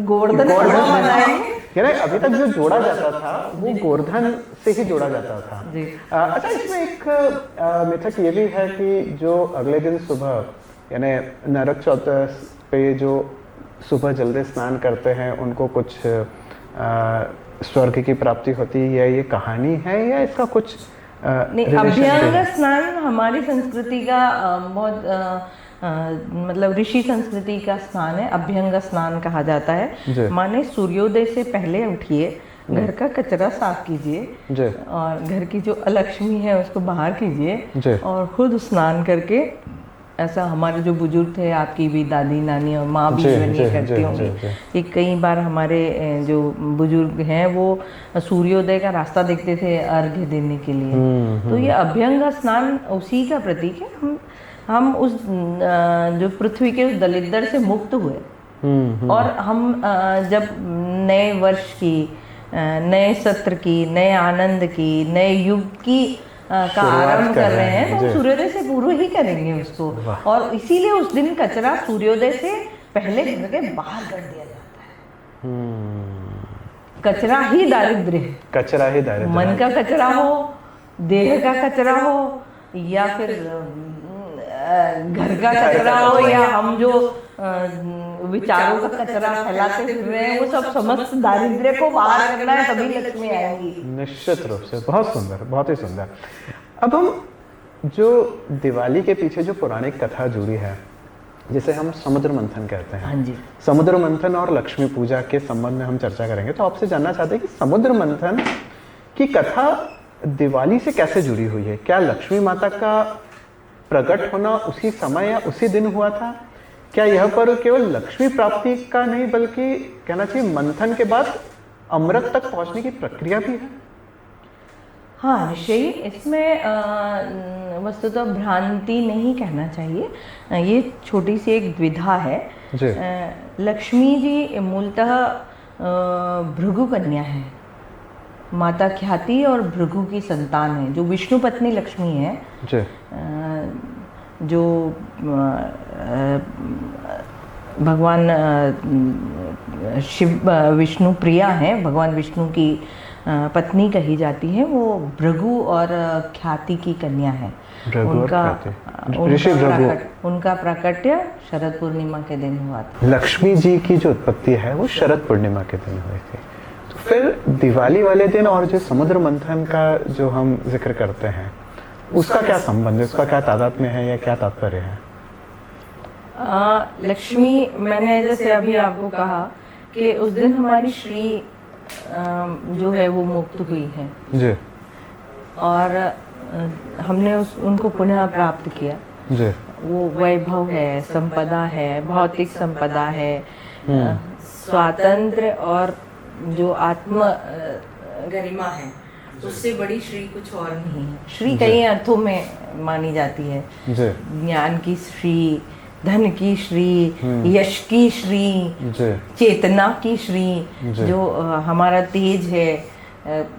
Speaker 2: गोवर्धन
Speaker 3: मनाएंगे। अभी तक जो जोड़ा जाता था वो गोवर्धन से ही जोड़ा जाता था। अच्छा, इसमें एक मिथक ये भी है कि जो अगले दिन सुबह यानी नरक चौदस पे जो सुबह जल्दी स्नान करते हैं उनको कुछ स्वर्ग की प्राप्ति होती है, या ये कहानी है या इसका कुछ
Speaker 2: नहीं? अभ्यंग स्नान हमारी संस्कृति का बहुत मतलब ऋषि संस्कृति का स्नान है। अभ्यंग स्नान कहा जाता है। माने सूर्योदय से पहले उठिए, घर का कचरा साफ कीजिए और घर की जो अलक्ष्मी है उसको बाहर कीजिए और खुद स्नान करके, ऐसा हमारे जो बुजुर्ग थे, आपकी भी दादी नानी और माँ भी ये करती होंगी कि कई बार हमारे जो बुजुर्ग हैं वो सूर्योदय का रास्ता देखते थे अर्घ्य देने के लिए। तो ये अभ्यंग स्नान उसी का प्रतीक है। हम उस जो पृथ्वी के उस दलिद्र से मुक्त हुए और हम जब नए वर्ष की, नए सत्र की, नए आनंद की, नए युग की का आरंभ कर रहे हैं, तो सूर्योदय से पूर्व ही करेंगे उसको। और इसीलिए उस दिन कचरा सूर्योदय से पहले घर के बाहर कर दिया जाता है। कचरा ही दारिद्र्य है,
Speaker 3: कचरा ही दारिद्र्य,
Speaker 2: मन का कचरा हो, देह का कचरा हो, या फिर घर का कचरा हो, या हम जो विचारों का कचरा फैलाते हुए हैं, वो सब समस्त दारिद्र्य को बाहर करना है, तभी लक्ष्मी आएंगी।
Speaker 3: निश्चित रूप से। बहुत सुंदर, बहुत ही सुंदर। अब हम जो दिवाली के पीछे जो पौराणिक कथा जुड़ी है, जिसे हम समुद्र मंथन कहते हैं,
Speaker 2: हाँ जी,
Speaker 3: समुद्र मंथन और लक्ष्मी पूजा के संबंध में हम चर्चा करेंगे। तो आपसे जानना चाहते हैं कि समुद्र मंथन की कथा दिवाली से कैसे जुड़ी हुई है? क्या लक्ष्मी माता का प्रकट होना उसी समय या उसी दिन हुआ था? क्या यह पर्व केवल लक्ष्मी प्राप्ति का नहीं बल्कि कहना चाहिए मंथन के बाद अमृत तक पहुंचने की प्रक्रिया भी है?
Speaker 2: हाँ, निश्चय। इसमें वस्तुतः भ्रांति नहीं कहना चाहिए, ये छोटी सी एक द्विधा है। लक्ष्मी जी मूलतः भृगु कन्या है, माता ख्याति और भृगु की संतान है, जो विष्णु पत्नी लक्ष्मी है, जो भगवान शिव विष्णु प्रिया हैं, भगवान विष्णु की पत्नी कही जाती है। वो भृगु और ख्याति की कन्या है। उनका प्राकट्य शरद पूर्णिमा के दिन हुआ था।
Speaker 3: लक्ष्मी जी की जो उत्पत्ति है वो शरद पूर्णिमा के दिन हुई थी। तो फिर दिवाली वाले दिन और जो समुद्र मंथन का जो हम जिक्र करते हैं, उसका क्या संबंध है? उसका क्या तादात्म्य है या क्या तात्पर्य है?
Speaker 2: लक्ष्मी, मैंने जैसे अभी आपको कहा कि उस दिन हमारी श्री जो है वो मुक्त हुई है
Speaker 3: जी,
Speaker 2: और हमने उनको पुनः प्राप्त किया
Speaker 3: जी।
Speaker 2: वो वैभव है, संपदा है, भौतिक संपदा है, स्वातंत्र और जो आत्म गरिमा है, उससे बड़ी श्री कुछ और नहीं है। श्री कई अर्थों में मानी जाती है, ज्ञान की श्री, धन की श्री, यश की श्री, चेतना की श्री, जो हमारा तेज है,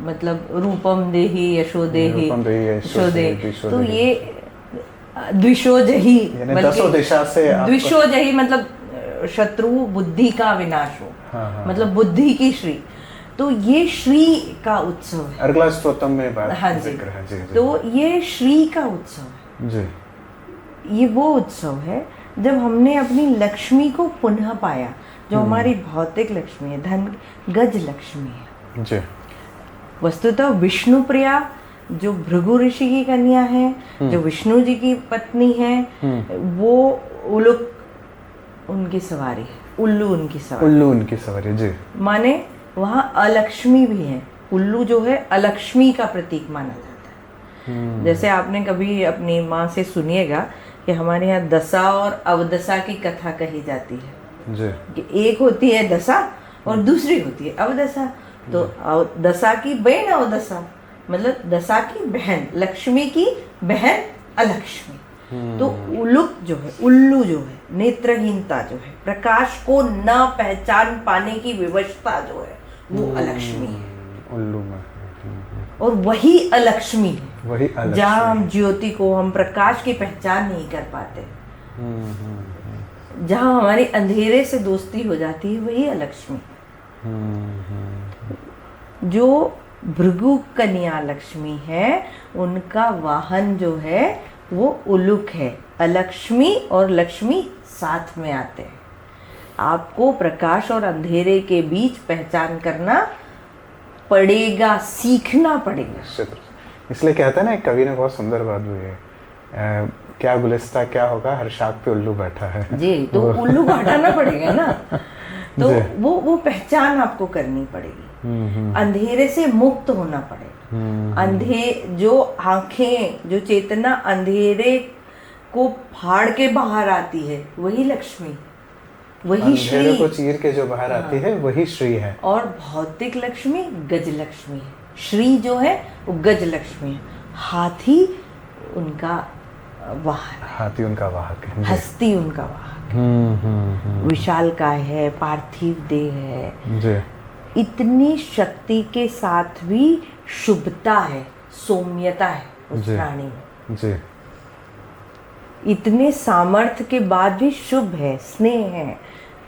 Speaker 2: मतलब रूपम देहि यशो देहि यशोदे, तो ये द्विशोजही, द्विशोजही मतलब शत्रु बुद्धि का विनाश हो, मतलब बुद्धि की श्री, तो ये श्री का उत्सव है।
Speaker 3: अगला स्तोत्रम में बात
Speaker 2: हाँ जी, तो ये श्री का उत्सव है जी। ये वो उत्सव है जब हमने अपनी लक्ष्मी को पुनः पाया, जो हमारी भौतिक लक्ष्मी है, धन गज लक्ष्मी है जी। वस्तुतः विष्णु प्रिया जो भृगु ऋषि की कन्या है, जो विष्णु जी की पत्नी है, वो उलुक उनकी सवारी है, उल्लू उनकी सवारी,
Speaker 3: उल्लू उनकी सवारी जी।
Speaker 2: माने वहाँ अलक्ष्मी भी है। उल्लू जो है अलक्ष्मी का प्रतीक माना जाता है। जैसे आपने कभी अपनी माँ से सुनिएगा कि हमारे यहाँ दशा और अवदशा की कथा कही जाती है जी। कि एक होती है दशा और दूसरी होती है अवदशा। तो दशा की बहन अवदशा, मतलब दशा की बहन, लक्ष्मी की बहन अलक्ष्मी। तो उलुक जो है, उल्लू जो है, नेत्रहीनता जो है, प्रकाश को न पहचान पाने की विवशता जो है, वो अलक्ष्मी है
Speaker 3: उल्लू में।
Speaker 2: और वही अलक्ष्मी है,
Speaker 3: वही अलक्ष्मी,
Speaker 2: जहाँ हम ज्योति को, हम प्रकाश की पहचान नहीं कर पाते, जहाँ हमारी अंधेरे से दोस्ती हो जाती है, वही अलक्ष्मी। जो भृगु कन्या लक्ष्मी है, उनका वाहन जो है वो उलुक है। अलक्ष्मी और लक्ष्मी साथ में आते हैं। आपको प्रकाश और अंधेरे के बीच पहचान करना पड़ेगा, सीखना पड़ेगा।
Speaker 3: इसलिए कहते हैं ना, एक कवि ने बहुत सुंदर बात हुई है, क्या गुलिस्ता क्या होगा, हर शाख पे उल्लू बैठा है
Speaker 2: जी। तो उल्लू को हटाना पड़ेगा ना, तो वो पहचान आपको करनी पड़ेगी। अंधेरे से मुक्त होना पड़ेगा। जो आंखें, जो चेतना अंधेरे को फाड़ के बाहर आती है, वही लक्ष्मी, वही श्री
Speaker 3: को चीर के जो बाहर आती है, वही श्री है।
Speaker 2: और भौतिक लक्ष्मी गज लक्ष्मी है। श्री जो है वो गज लक्ष्मी है। हाथी उनका वाहन,
Speaker 3: हाथी उनका वाहक है,
Speaker 2: हस्ती उनका वाहक, विशालकाय है, पार्थिव देह है जी। इतनी शक्ति के साथ भी शुभता है, सौम्यता है उस प्राणी में जी। इतने सामर्थ्य के बाद भी शुभ है, स्नेह है,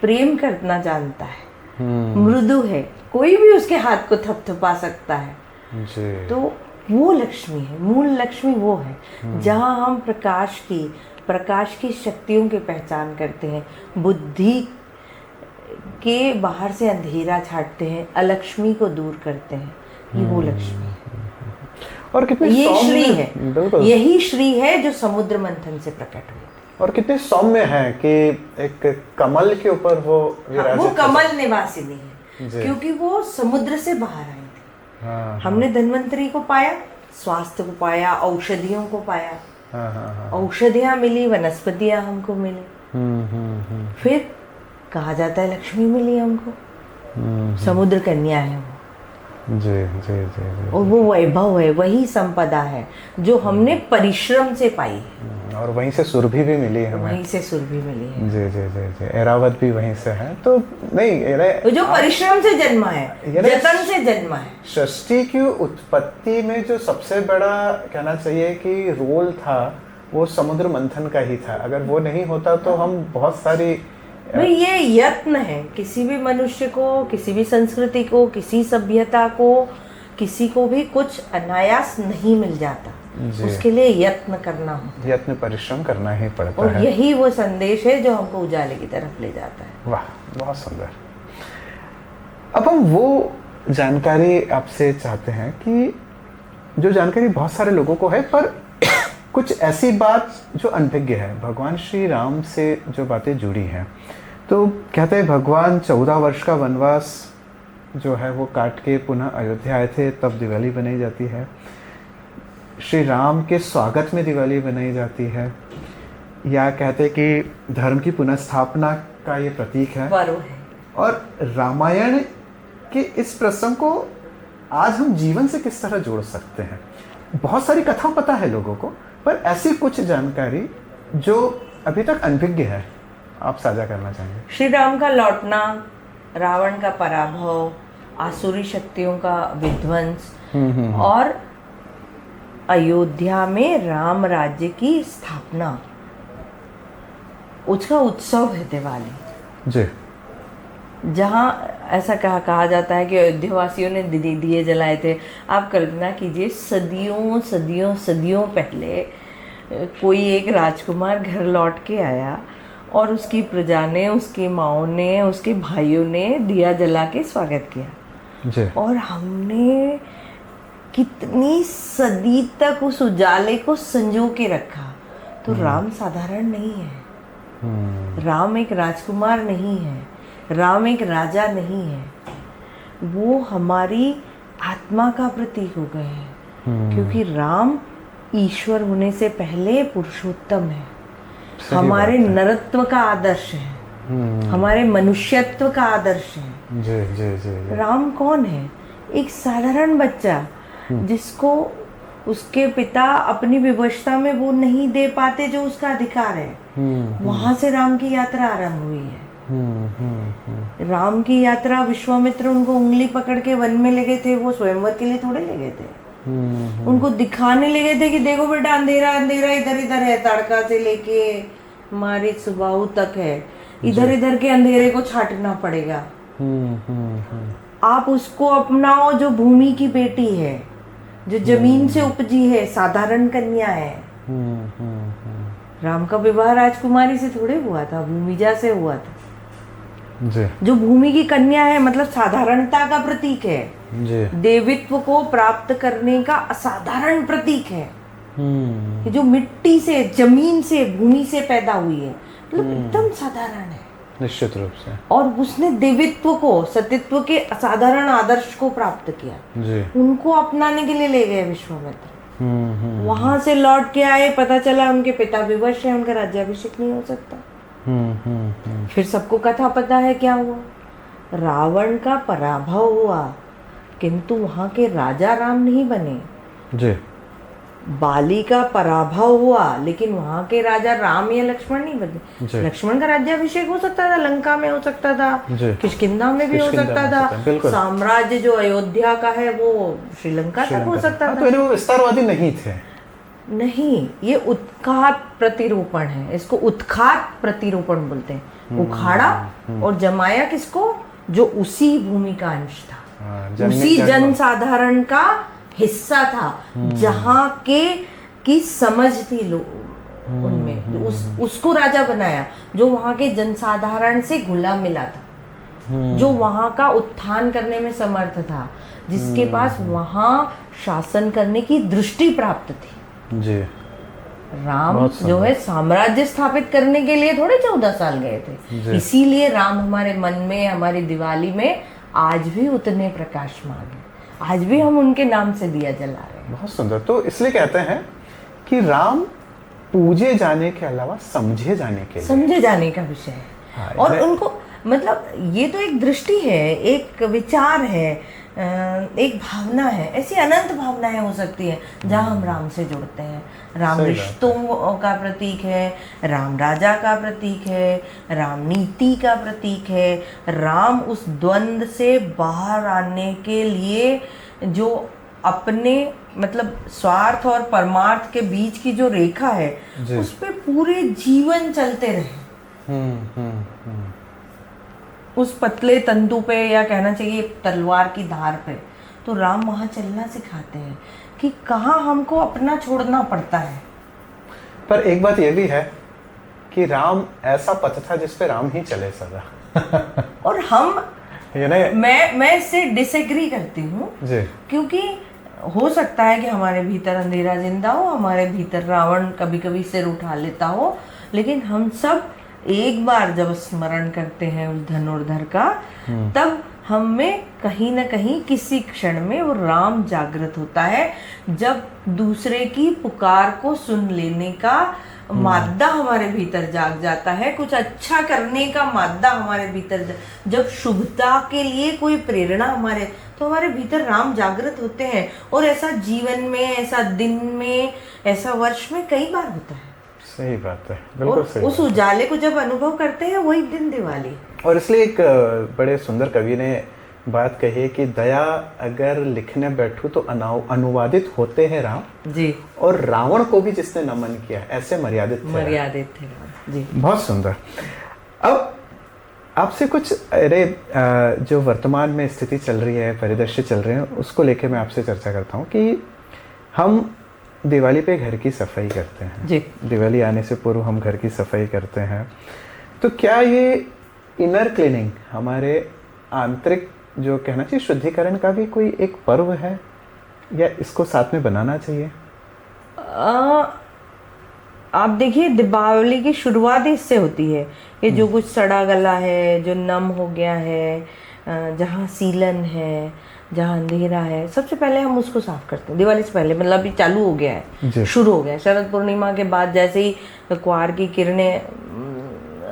Speaker 2: प्रेम करना जानता है, मृदु है, कोई भी उसके हाथ को थपथपा सकता है जी। तो वो लक्ष्मी है, मूल लक्ष्मी वो है। जहाँ हम प्रकाश की शक्तियों की पहचान करते हैं, बुद्धि के बाहर से अंधेरा छाटते हैं, अलक्ष्मी को दूर करते हैं, ये वो लक्ष्मी है।
Speaker 3: और कितने
Speaker 2: ये श्री है, यही श्री है जो समुद्र मंथन से प्रकट हुई।
Speaker 3: और कितने सौम्य है कि एक कमल के ऊपर वो
Speaker 2: वो कमल निवासिनी है, क्योंकि वो समुद्र से बाहर आई थी। हमने धन्वंतरी को पाया, स्वास्थ्य को पाया, औषधियों को पाया, औषधियाँ मिली, वनस्पतियाँ हमको मिली, फिर कहा जाता है लक्ष्मी मिली हमको। समुद्र कन्या है वो
Speaker 3: जी, जी जी जी।
Speaker 2: और वो वैभव है, वही संपदा है जो हमने परिश्रम से पाई है।
Speaker 3: और वहीं से सुरभि भी मिली है हमें,
Speaker 2: वहीं से सुरभि मिली है
Speaker 3: जी जी जी जी। ऐरावत भी वहीं से है। तो नहीं,
Speaker 2: जो परिश्रम से जन्मा है, जतन से जन्मा है।
Speaker 3: सृष्टि की उत्पत्ति में जो सबसे बड़ा कहना चाहिए कि रोल था, वो समुद्र मंथन का ही था। अगर वो नहीं होता तो हम बहुत सारी
Speaker 2: भाई, ये यत्न है किसी भी मनुष्य को, किसी भी संस्कृति को, किसी सभ्यता को, किसी को भी कुछ अनायास नहीं मिल जाता। उसके लिए यत्न करना होता है,
Speaker 3: यत्न परिश्रम करना ही पड़ता है।
Speaker 2: और यही वो संदेश है जो हमको उजाले की तरफ ले जाता है।
Speaker 3: वाह, बहुत सुंदर। अब हम वो जानकारी आपसे चाहते हैं कि जो जानकारी बहुत सारे लोगों को है, पर कुछ ऐसी बात जो अनभिज्ञ है, भगवान श्री राम से जो बातें जुड़ी हैं। तो कहते हैं भगवान 14 वर्ष का वनवास जो है वो काट के पुनः अयोध्या आए थे, तब दिवाली बनाई जाती है। श्री राम के स्वागत में दिवाली बनाई जाती है। या कहते कि धर्म की पुनर्स्थापना का ये प्रतीक है।
Speaker 2: पर्व है।
Speaker 3: और रामायण के इस प्रसंग को आज हम जीवन से किस तरह जोड़ सकते हैं? बहुत सारी कथा पता है लोगों को, पर ऐसी कुछ जानकारी जो अभी तक अनभिज्ञ है, आप साझा करना चाहेंगे?
Speaker 2: श्री राम का लौटना, रावण का पराभव, आसुरी शक्तियों का विध्वंस और अयोध्या में राम राज्य की स्थापना, उसका उत्सव है दिवाली।
Speaker 3: जी।
Speaker 2: जहाँ ऐसा कहा जाता है कि अयोध्यावासियों ने दिए जलाए थे। आप कल्पना कीजिए, सदियों सदियों सदियों पहले कोई एक राजकुमार घर लौट के आया और उसकी प्रजा ने, उसकी माँओं ने, उसके भाइयों ने दिया जला के स्वागत किया
Speaker 3: जी।
Speaker 2: और हमने कितनी सदी तक उस उजाले को संजो के रखा। तो राम साधारण नहीं है, राम एक राजकुमार नहीं है, राम एक राजा नहीं है, वो हमारी आत्मा का प्रतीक हो गए हैं। क्योंकि राम ईश्वर होने से पहले पुरुषोत्तम है, हमारे नरत्व का आदर्श है, हमारे मनुष्यत्व का आदर्श है।
Speaker 3: जी जी जी।
Speaker 2: राम कौन है? एक साधारण बच्चा जिसको उसके पिता अपनी विवशता में वो नहीं दे पाते जो उसका अधिकार है। वहां से राम की यात्रा आरंभ हुई है। राम की यात्रा, विश्वामित्र उनको उंगली पकड़ के वन में ले गए थे, वो स्वयंवर के लिए थोड़े ले गए थे। उनको दिखाने लगे थे कि देखो बेटा, अंधेरा अंधेरा इधर इधर है, ताड़का से लेके हमारे सुबाहु तक है, इधर इधर के अंधेरे को छाटना पड़ेगा। आप उसको अपनाओ जो भूमि की बेटी है, जो जमीन से उपजी है, साधारण कन्या है। राम का विवाह राजकुमारी से थोड़े हुआ था, भूमिजा से हुआ था।
Speaker 3: जी।
Speaker 2: जो भूमि की कन्या है, मतलब साधारणता का प्रतीक है,
Speaker 3: जी।
Speaker 2: देवित्व को प्राप्त करने का असाधारण प्रतीक है। कि जो मिट्टी से, जमीन से, भूमि से पैदा हुई है, मतलब एकदम साधारण है,
Speaker 3: निश्चित रूप से।
Speaker 2: और उसने देवित्व को, सतीत्व के असाधारण आदर्श को प्राप्त किया।
Speaker 3: जी।
Speaker 2: उनको अपनाने के लिए ले गए विश्वामित्र। वहां से लौट के आए, पता चला उनके पिता विवश है, उनका राज्याभिषेक नहीं हो सकता। फिर सबको कथा पता है क्या हुआ। रावण का पराभव हुआ, किंतु वहां के राजा राम नहीं बने।
Speaker 3: जी।
Speaker 2: बाली का पराभव हुआ, लेकिन वहां के राजा राम या लक्ष्मण नहीं बने। लक्ष्मण का राज्याभिषेक हो सकता था, लंका में हो सकता था, किष्किंधा में भी हो सकता था। साम्राज्य जो अयोध्या का है वो श्रीलंका तक हो सकता था।
Speaker 3: तो वो विस्तारवादी नहीं थे।
Speaker 2: नहीं, ये उत्खात प्रतिरूपण है, इसको उत्खात प्रतिरूपण बोलते हैं। उखाड़ा और जमाया किसको? जो उसी भूमि का अंश था, उसी जनसाधारण का हिस्सा था, जहां की समझ थी लोग उनमें, उसको राजा बनाया, जो वहां के जनसाधारण से घुला मिला था, जो वहां का उत्थान करने में समर्थ था, जिसके पास वहां शासन करने की दृष्टि प्राप्त थी।
Speaker 3: जी।
Speaker 2: राम जो है साम्राज्य स्थापित करने के लिए थोड़े 14 साल गए थे। इसीलिए राम हमारे मन में, हमारी दिवाली में आज भी उतने प्रकाशमान है। आज भी हम उनके नाम से दिया जला रहे हैं।
Speaker 3: बहुत सुंदर। तो इसलिए कहते हैं कि राम पूजे जाने के अलावा समझे जाने के लिए,
Speaker 2: समझे जाने का विषय है। और उनको, मतलब ये तो एक दृष्टि है, एक विचार है, एक भावना है। ऐसी अनंत भावनाएं हो सकती है जहाँ हम राम से जुड़ते हैं। राम रिश्तों का प्रतीक है, राम राजा का प्रतीक है, राम नीति का प्रतीक है। राम उस द्वंद्व से बाहर आने के लिए जो अपने, मतलब स्वार्थ और परमार्थ के बीच की जो रेखा है, उस पे पूरे जीवन चलते रहे। उस पतले तंतु पे, या कहना चाहिए तलवार की धार पे। तो राम वहाँ चलना सिखाते हैं कि कहाँ हमको अपना छोड़ना पड़ता है।
Speaker 3: पर एक बात ये भी है कि राम ऐसा पथ था जिस पे राम ही चले सदा।
Speaker 2: और हम,
Speaker 3: ये
Speaker 2: मैं इससे डिसएग्री करती हूँ, क्योंकि हो सकता है कि हमारे भीतर अंधेरा जिंदा हो, हमारे भीतर रावण कभी कभी सिर उठा लेता हो, लेकिन हम सब एक बार जब स्मरण करते हैं उस धनुर्धर का, तब हम में कहीं ना कहीं किसी क्षण में वो राम जागृत होता है, जब दूसरे की पुकार को सुन लेने का मादा हमारे भीतर जाग जाता है, कुछ अच्छा करने का मादा हमारे भीतर जब शुभता के लिए कोई प्रेरणा हमारे, तो हमारे भीतर राम जागृत होते हैं। और ऐसा जीवन में, ऐसा दिन में, ऐसा वर्ष में कई बार होता है।
Speaker 3: सही बात है, बिल्कुल
Speaker 2: और
Speaker 3: सही।
Speaker 2: उस उजाले को जब अनुभव करते हैं वही दिन दिवाली।
Speaker 3: और इसलिए एक बड़े सुंदर कवि ने बात कही है कि दया अगर लिखने बैठूं तो अनुवादित होते हैं राम
Speaker 2: जी, और
Speaker 3: रावण को भी जिसने नमन किया ऐसे मर्यादित थे
Speaker 2: राम जी।
Speaker 3: बहुत सुंदर। अब आपसे कुछ जो वर्तमान में स्थिति चल रही है, परिदृश्य चल रहे हैं, उसको लेके मैं आपसे चर्चा करता हूँ कि हम दिवाली पे घर की सफाई करते हैं
Speaker 2: जी।
Speaker 3: दिवाली आने से पूर्व हम घर की सफाई करते हैं, तो क्या ये इनर क्लीनिंग हमारे आंतरिक जो कहना चाहिए शुद्धिकरण का भी कोई एक पर्व है, या इसको साथ में बनाना चाहिए?
Speaker 2: आप देखिए, दीपावली की शुरुआत इससे होती है कि जो कुछ सड़ा गला है, जो नम हो गया है, जहाँ सीलन है, जहाँ अंधेरा है, सबसे पहले हम उसको साफ करते हैं दिवाली से पहले। मतलब अभी चालू हो गया है, शुरू हो गया है। शरद पूर्णिमा के बाद जैसे ही क्वार की किरणें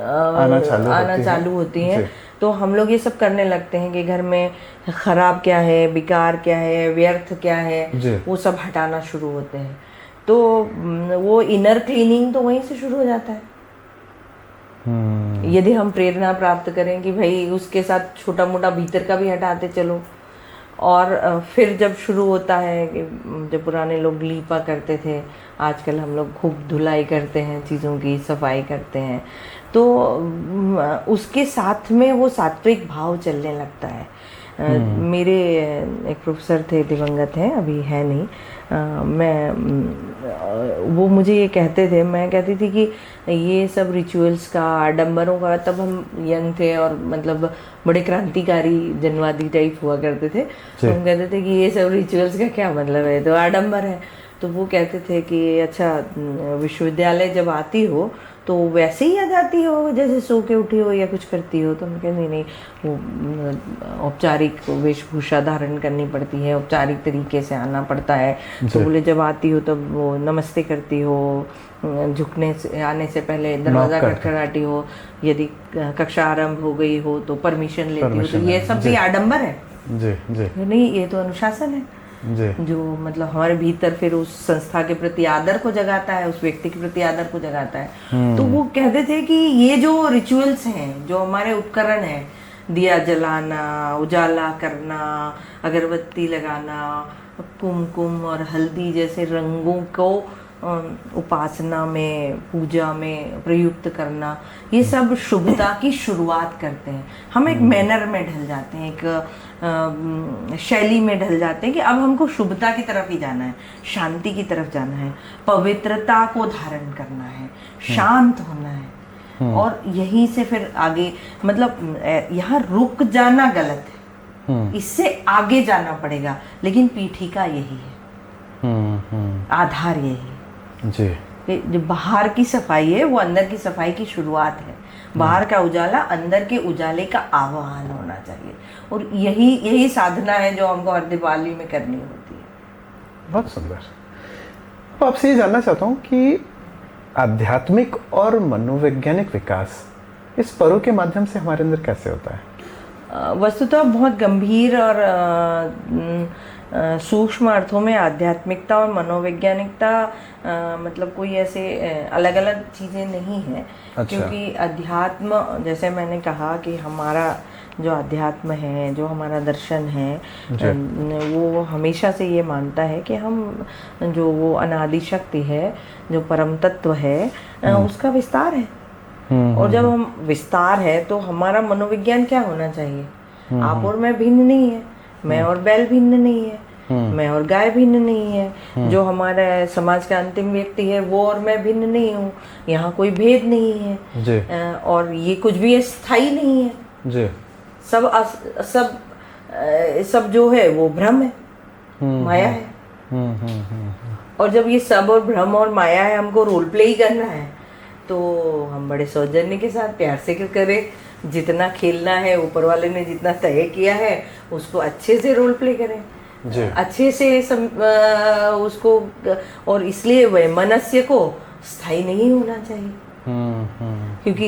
Speaker 2: आना चालू होती हैं, तो हम लोग ये सब करने लगते हैं कि घर में खराब क्या है, बेकार क्या है, व्यर्थ क्या है, वो सब हटाना शुरू होते हैं। तो वो इनर क्लीनिंग तो वहीं से शुरू हो जाता है। यदि हम प्रेरणा प्राप्त करें कि भाई उसके साथ छोटा मोटा भीतर का भी हटाते चलो, और फिर जब शुरू होता है कि जब पुराने लोग लीपा करते थे, आजकल हम लोग खूब धुलाई करते हैं, चीज़ों की सफाई करते हैं, तो उसके साथ में वो सात्विक भाव चलने लगता है। मेरे एक प्रोफेसर थे, दिवंगत हैं, अभी है नहीं, वो मुझे ये कहते थे, मैं कहती थी कि ये सब रिचुअल्स का, आडंबरों का, तब हम यंग थे और मतलब बड़े क्रांतिकारी जनवादी टाइप हुआ करते थे, तो हम कहते थे कि ये सब रिचुअल्स का क्या मतलब है, तो आडंबर है। तो वो कहते थे कि अच्छा, विश्वविद्यालय जब आती हो तो वैसे ही आ जाती हो जैसे सो के उठी हो या कुछ करती हो? तो मैं कहती नहीं, वो औपचारिक वेशभूषा धारण करनी पड़ती है, औपचारिक तरीके से आना पड़ता है। तो बोले जब आती हो तब वो नमस्ते करती हो, झुकने से आने से पहले दरवाज़ा खटखटाती हो, यदि कक्षा आरंभ हो गई हो तो परमिशन लेती हो। तो ये सब भी आडंबर है
Speaker 3: जी जी।
Speaker 2: नहीं, ये तो अनुशासन है जो मतलब हमारे भीतर फिर उस संस्था के प्रति आदर को जगाता है, उस व्यक्ति के प्रति आदर को जगाता है। तो वो कहते थे कि ये जो रिचुअल्स हैं, जो हमारे उपकरण हैं, दिया जलाना, उजाला करना, अगरबत्ती लगाना, कुमकुम और हल्दी जैसे रंगों को उपासना में, पूजा में प्रयुक्त करना, ये सब शुभता की शुरुआत करते हैं। हम एक मैनर में ढल जाते हैं, एक शैली में ढल जाते हैं कि अब हमको शुभता की तरफ ही जाना है, शांति की तरफ जाना है, पवित्रता को धारण करना है, शांत होना है। और यहीं से फिर आगे, मतलब यहाँ रुक जाना गलत है, इससे आगे जाना पड़ेगा, लेकिन पीठिका यही है, आधार यही है
Speaker 3: जी।
Speaker 2: जो बाहर की सफाई है वो अंदर की सफाई की शुरुआत है। बाहर का उजाला अंदर के उजाले का आह्वान होना चाहिए, और यही साधना है जो हमको हर दिवाली में करनी होती है।
Speaker 3: बहुत सुंदर। अब आपसे ये जानना चाहता हूँ कि आध्यात्मिक और मनोवैज्ञानिक विकास इस पर्व के माध्यम से हमारे अंदर कैसे होता है?
Speaker 2: वस्तुतः बहुत गंभीर और सूक्ष्म अर्थों में आध्यात्मिकता और मनोवैज्ञानिकता मतलब कोई ऐसे अलग अलग चीज़ें नहीं हैं। अच्छा। क्योंकि अध्यात्म, जैसे मैंने कहा कि हमारा जो अध्यात्म है, जो हमारा दर्शन है, वो हमेशा से ये मानता है कि हम जो वो अनादि शक्ति है, जो परम तत्व है, उसका विस्तार है। और जब हम विस्तार है तो हमारा मनोविज्ञान क्या होना चाहिए? आप और मैं भिन्न नहीं है, मैं और बैल भिन्न नहीं है, मैं और गाय भिन्न नहीं है, जो हमारा समाज का अंतिम व्यक्ति है वो और मैं भिन्न नहीं हूँ, यहाँ कोई भेद नहीं है। और ये कुछ भी स्थायी नहीं है जी। सब जो है वो भ्रम है, माया है। और जब ये सब और भ्रम और माया है, हमको रोल प्ले ही करना है, तो हम बड़े सौजन्य के साथ प्यार से क्यों करें? जितना खेलना है, ऊपर वाले ने जितना तय किया है, उसको अच्छे से रोल प्ले करें जी। अच्छे से उसको, और इसलिए वैमनस्य को स्थायी नहीं होना चाहिए। क्योंकि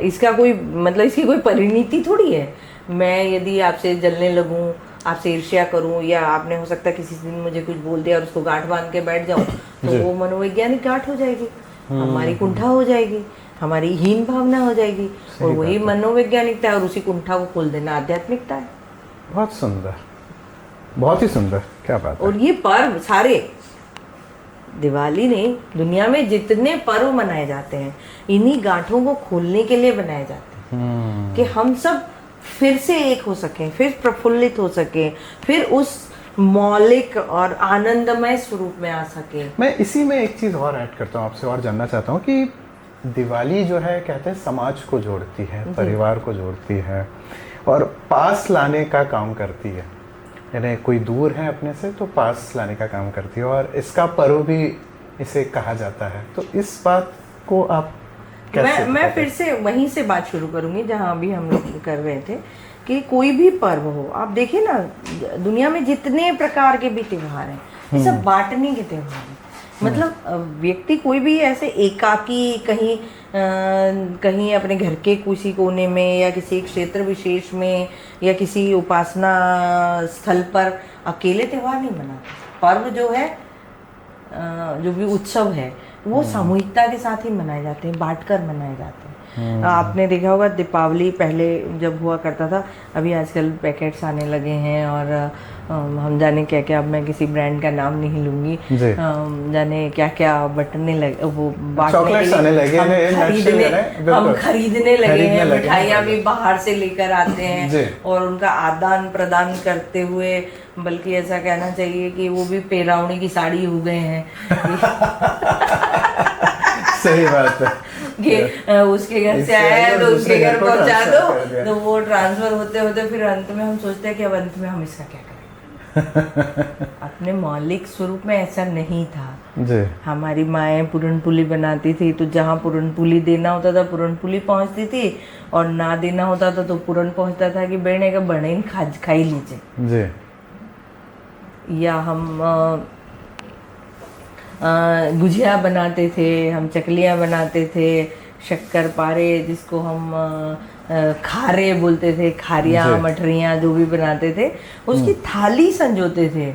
Speaker 2: इसका कोई मतलब इसकी कोई परिणति थोड़ी है। मैं यदि आपसे जलने लगूं, आपसे ईर्ष्या करूं, या आपने हो सकता है किसी दिन मुझे कुछ बोल दिया और उसको गांठ बांध के बैठ जाऊं, तो वो मनोवैज्ञानिक गांठ हो जाएगी, हमारी कुंठा हो जाएगी, हमारी हीन भावना हो जाएगी, और वही मनोवैज्ञानिकता है, और उसी कुंठा को खोल देना आध्यात्मिकता है।
Speaker 3: बहुत सुंदर, बहुत ही सुंदर, क्या बात है।
Speaker 2: और ये पर्व सारे, दिवाली नहीं, दुनिया में जितने पर्व मनाए जाते हैं इन्हीं गांठों को खोलने के लिए बनाए जाते हैं, कि हम सब फिर से एक हो सकें, फिर प्रफुल्लित हो सकें, फिर उस मौलिक और आनंदमय स्वरूप में आ सके।
Speaker 3: मैं इसी में एक चीज़ और ऐड करता हूँ, आपसे और जानना चाहता हूँ कि दिवाली जो है कहते हैं समाज को जोड़ती है, परिवार को जोड़ती है और पास लाने का काम करती है। यानी कोई दूर है अपने से तो पास लाने का काम करती है, और इसका पर्व भी इसे कहा जाता है। तो इस बात को आप कैसे
Speaker 2: मैं फिर से वहीं से बात शुरू करूंगी जहां अभी हम लोग कर रहे थे, कि कोई भी पर्व हो, आप देखिए ना, दुनिया में जितने प्रकार के भी त्योहार हैं, ये सब बांटने के त्योहार हैं। मतलब व्यक्ति कोई भी ऐसे एकाकी कहीं अपने घर के किसी कोने में या किसी क्षेत्र विशेष में या किसी उपासना स्थल पर अकेले त्योहार नहीं मनाता। पर्व जो है, जो भी उत्सव है, वो सामूहिकता के साथ ही मनाए जाते हैं, बांटकर मनाए जाते हैं। आपने देखा होगा दीपावली पहले जब हुआ करता था, अभी आजकल पैकेट्स आने लगे हैं, और हम जाने क्या क्या, अब मैं किसी ब्रांड का नाम नहीं लूंगी, जाने क्या क्या बटने लगे, वो बांटने हम खरीदने लगे हैं। मिठाइयाँ भी बाहर से लेकर आते हैं और उनका आदान प्रदान करते हुए, बल्कि ऐसा कहना चाहिए कि वो भी पेरावनी की साड़ी हो गए हैं।
Speaker 3: सही बात है
Speaker 2: कि उसके घर से आया तो उसके घर पहुंचा दो, तो वो ट्रांसफर होते होते फिर अंत में हम सोचते हैं कि अब अंत में हम इसका क्या करें। अपने मौलिक स्वरूप में ऐसा नहीं था जी। हमारी माएँ पूरनपुली बनाती थी, तो जहाँ पूरनपुली देना होता था पूरनपुली पहुंचती थी, और ना देना होता था तो पूरन पहुंचता था कि बेने का बने खाई लीजिए जी। या हम गुजिया बनाते थे, हम चकलियाँ बनाते थे, शक्कर पारे जिसको हम खारे बोलते थे, खारियाँ मठरियाँ जो भी बनाते थे, उसकी थाली संजोते थे।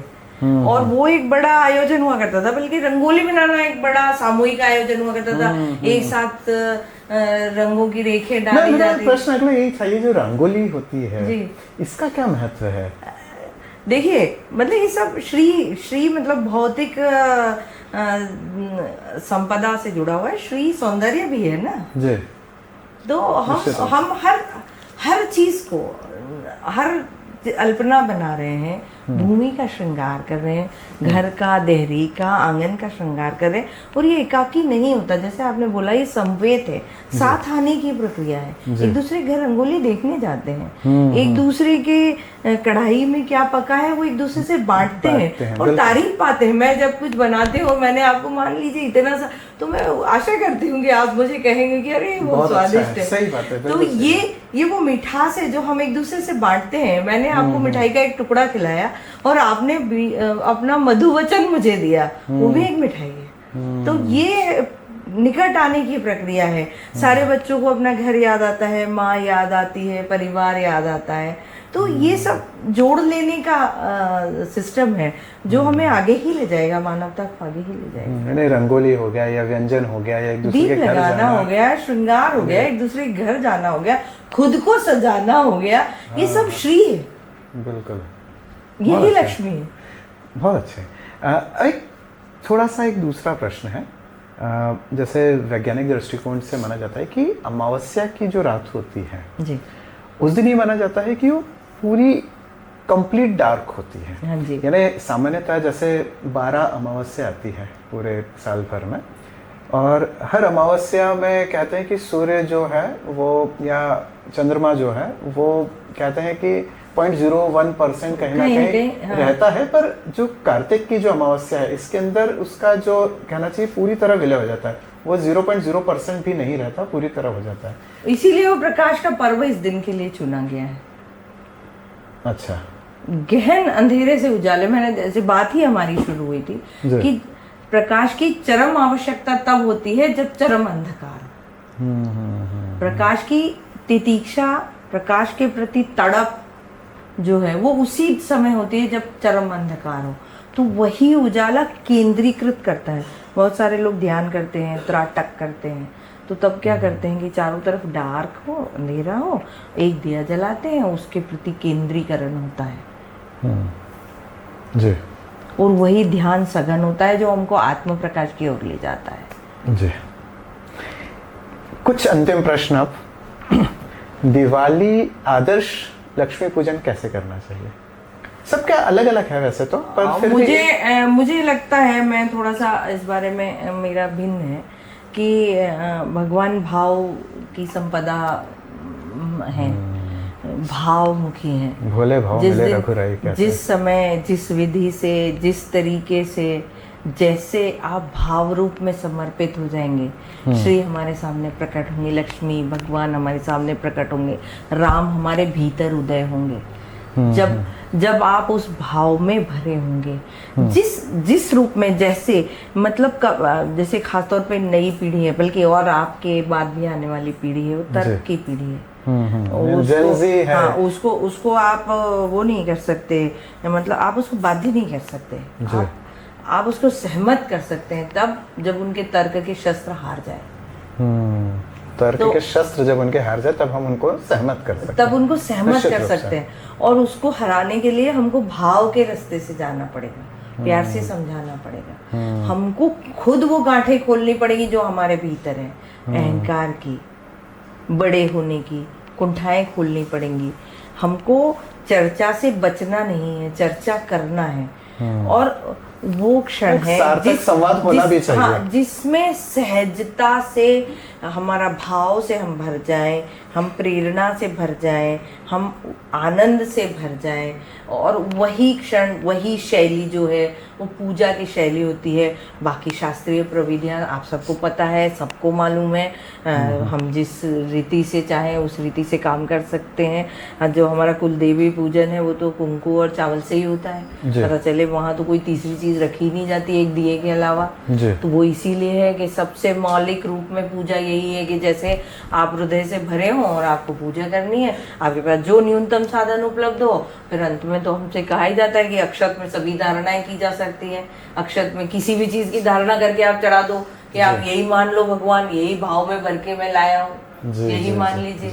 Speaker 2: और वो एक बड़ा आयोजन हुआ करता था, बल्कि रंगोली बनाना एक बड़ा सामूहिक आयोजन हुआ करता था। एक साथ रंगों की रेखें डाली जाती।
Speaker 3: प्रश्न अगला यही था, ये जो रंगोली होती है इसका क्या महत्व है?
Speaker 2: देखिए, मतलब ये सब श्री मतलब भौतिक संपदा से जुड़ा हुआ है, श्री सौंदर्य भी है ना जी। तो हम हर चीज को, हर अल्पना बना रहे हैं, भूमि का श्रृंगार कर रहे हैं, घर का, देहरी का, आंगन का श्रृंगार कर रहे हैं। और ये एकाकी नहीं होता, जैसे आपने बोला, ये संवेद है, साथ आने की प्रक्रिया है। एक दूसरे के घर रंगोली देखने जाते हैं, एक दूसरे के कढ़ाई में क्या पका है वो एक दूसरे से बांटते हैं और तारीफ पाते हैं। मैं जब कुछ बनाती हूँ, मैंने आपको मान लीजिए इतना सा, तो मैं आशा करती हूँ कि आप मुझे कहेंगे कि अरे वो स्वादिष्ट है।
Speaker 3: सही बात है।
Speaker 2: तो ये वो मिठास है जो हम एक दूसरे से बांटते हैं। मैंने आपको मिठाई का एक टुकड़ा खिलाया और आपने अपना मधुवचन मुझे दिया, वो भी एक मिठाई है। तो ये निकट आने की प्रक्रिया है। सारे बच्चों को अपना घर याद आता है, माँ याद आती है, परिवार याद आता है। तो ये सब जोड़ लेने का सिस्टम है जो हमें आगे ही ले जाएगा, मानवता को आगे ही ले जाएगा।
Speaker 3: रंगोली हो गया या व्यंजन हो गया या एक दूसरे के घर
Speaker 2: लगाना हो गया, श्रृंगार हो गया, एक दूसरे के घर जाना हो गया, खुद को सजाना हो गया, ये सब श्री है।
Speaker 3: बिल्कुल,
Speaker 2: यही लक्ष्मी है।
Speaker 3: बहुत अच्छे। एक थोड़ा सा एक दूसरा प्रश्न है, जैसे वैज्ञानिक दृष्टिकोण से माना जाता है कि अमावस्या की जो रात होती है जी, उस दिन ये माना जाता है कि वो पूरी कंप्लीट डार्क होती है।
Speaker 2: हाँ जी।
Speaker 3: यानी सामान्यतः जैसे 12 अमावस्या आती है पूरे साल भर में, और हर अमावस्या में कहते हैं कि सूर्य जो है वो, या चंद्रमा जो है वो, कहते हैं कि 0.01% कहीं ना कहीं रहता है। पर जो कार्तिक की जो अमावस्या है इसके अंदर उसका जो कहना चाहिए पूरी तरह विलय हो जाता है, वो 0.0% भी नहीं रहता, पूरी तरह हो जाता है।
Speaker 2: इसीलिए वो प्रकाश का पर्व इस दिन के लिए चुना गया है।
Speaker 3: अच्छा।
Speaker 2: गहन अंधेरे से उजाले, मैंने जैसे बात ही हमारी शुरू हुई थी प्रकाश की चरम आवश्यकता तब होती है जब चरम अंधकार हो। प्रकाश की तितीक्षा, प्रकाश के प्रति तड़प जो है वो उसी समय होती है जब चरम अंधकार हो। तो वही उजाला केंद्रीकृत करता है। बहुत सारे लोग ध्यान करते हैं, त्राटक करते हैं, तो तब क्या करते हैं कि चारों तरफ डार्क हो, अंधेरा हो, एक दिया जलाते हैं, उसके प्रति केंद्रीकरण होता है
Speaker 3: जी।
Speaker 2: और वही ध्यान सघन होता है जो हमको आत्म प्रकाश की ओर ले जाता है।
Speaker 3: जी। कुछ अंतिम प्रश्न अब। दिवाली आदर्श लक्ष्मी पूजन कैसे करना चाहिए? सबका अलग अलग है वैसे तो, पर फिर
Speaker 2: मुझे लगता है, मैं थोड़ा सा इस बारे में मेरा भिन्न है कि भगवान भाव की संपदा है, भावमुखी है।
Speaker 3: भोले भाव मिले रघुराई कैसे?
Speaker 2: जिस समय, जिस विधि से, जिस तरीके से, जैसे आप भाव रूप में समर्पित हो जाएंगे, श्री हमारे सामने प्रकट होंगे, लक्ष्मी भगवान हमारे सामने प्रकट होंगे, राम हमारे भीतर उदय होंगे। जब आप उस भाव में भरे होंगे, जिस रूप में, जैसे मतलब जैसे खासतौर पे नई पीढ़ी है, बल्कि और आपके बाद भी आने वाली पीढ़ी है, वो तर्क की पीढ़ी है। हाँ, उसको आप वो नहीं कर सकते, मतलब आप उसको बाध्य नहीं कर सकते। आप उसको सहमत कर सकते हैं तब जब उनके तर्क के शस्त्र हार जाए।
Speaker 3: तर्क के शस्त्र जब उनके हार जाए तब हम उनको सहमत कर सकते हैं।
Speaker 2: तब उनको सहमत कर सकते हैं, और उसको हराने के लिए हमको भाव के रास्ते से जाना पड़ेगा, प्यार से समझाना पड़ेगा। हमको खुद वो गांठें खोलनी पड़ेगी जो हमारे भीतर है, अहंकार की, बड़े होने की कुंठाएं खोलनी पड़ेंगी। हमको चर्चा से बचना नहीं है, चर्चा करना है। और वो क्षण है
Speaker 3: संवाद होना भी चाहिए।
Speaker 2: हाँ, जिसमें सहजता से, हमारा भाव से हम भर जाएं, हम प्रेरणा से भर जाएं, हम आनंद से भर जाएं, और वही क्षण, वही शैली जो है वो पूजा की शैली होती है। बाकी शास्त्रीय प्रविधियां आप सबको पता है, सबको मालूम है। हम जिस रीति से चाहें उस रीति से काम कर सकते हैं। जो हमारा कुल देवी पूजन है वो तो कुंकू और चावल से ही होता है। पता चले वहाँ तो कोई तीसरी चीज रखी नहीं जाती एक दिए के अलावा। तो वो इसीलिए है कि सबसे मौलिक रूप में पूजा यही है कि जैसे आप हृदय से भरे हो और आपको पूजा करनी है, आपके पास जो न्यूनतम साधन उपलब्ध हो। फिर अंत में तो हमसे कहा ही जाता है कि अक्षत में सभी धारणाएं की जा सकती है। अक्षत में किसी भी चीज की धारणा करके आप चढ़ा दो कि आप यही मान लो भगवान, यही भाव में भर के मैं लाया हूँ, यही मान लीजिए।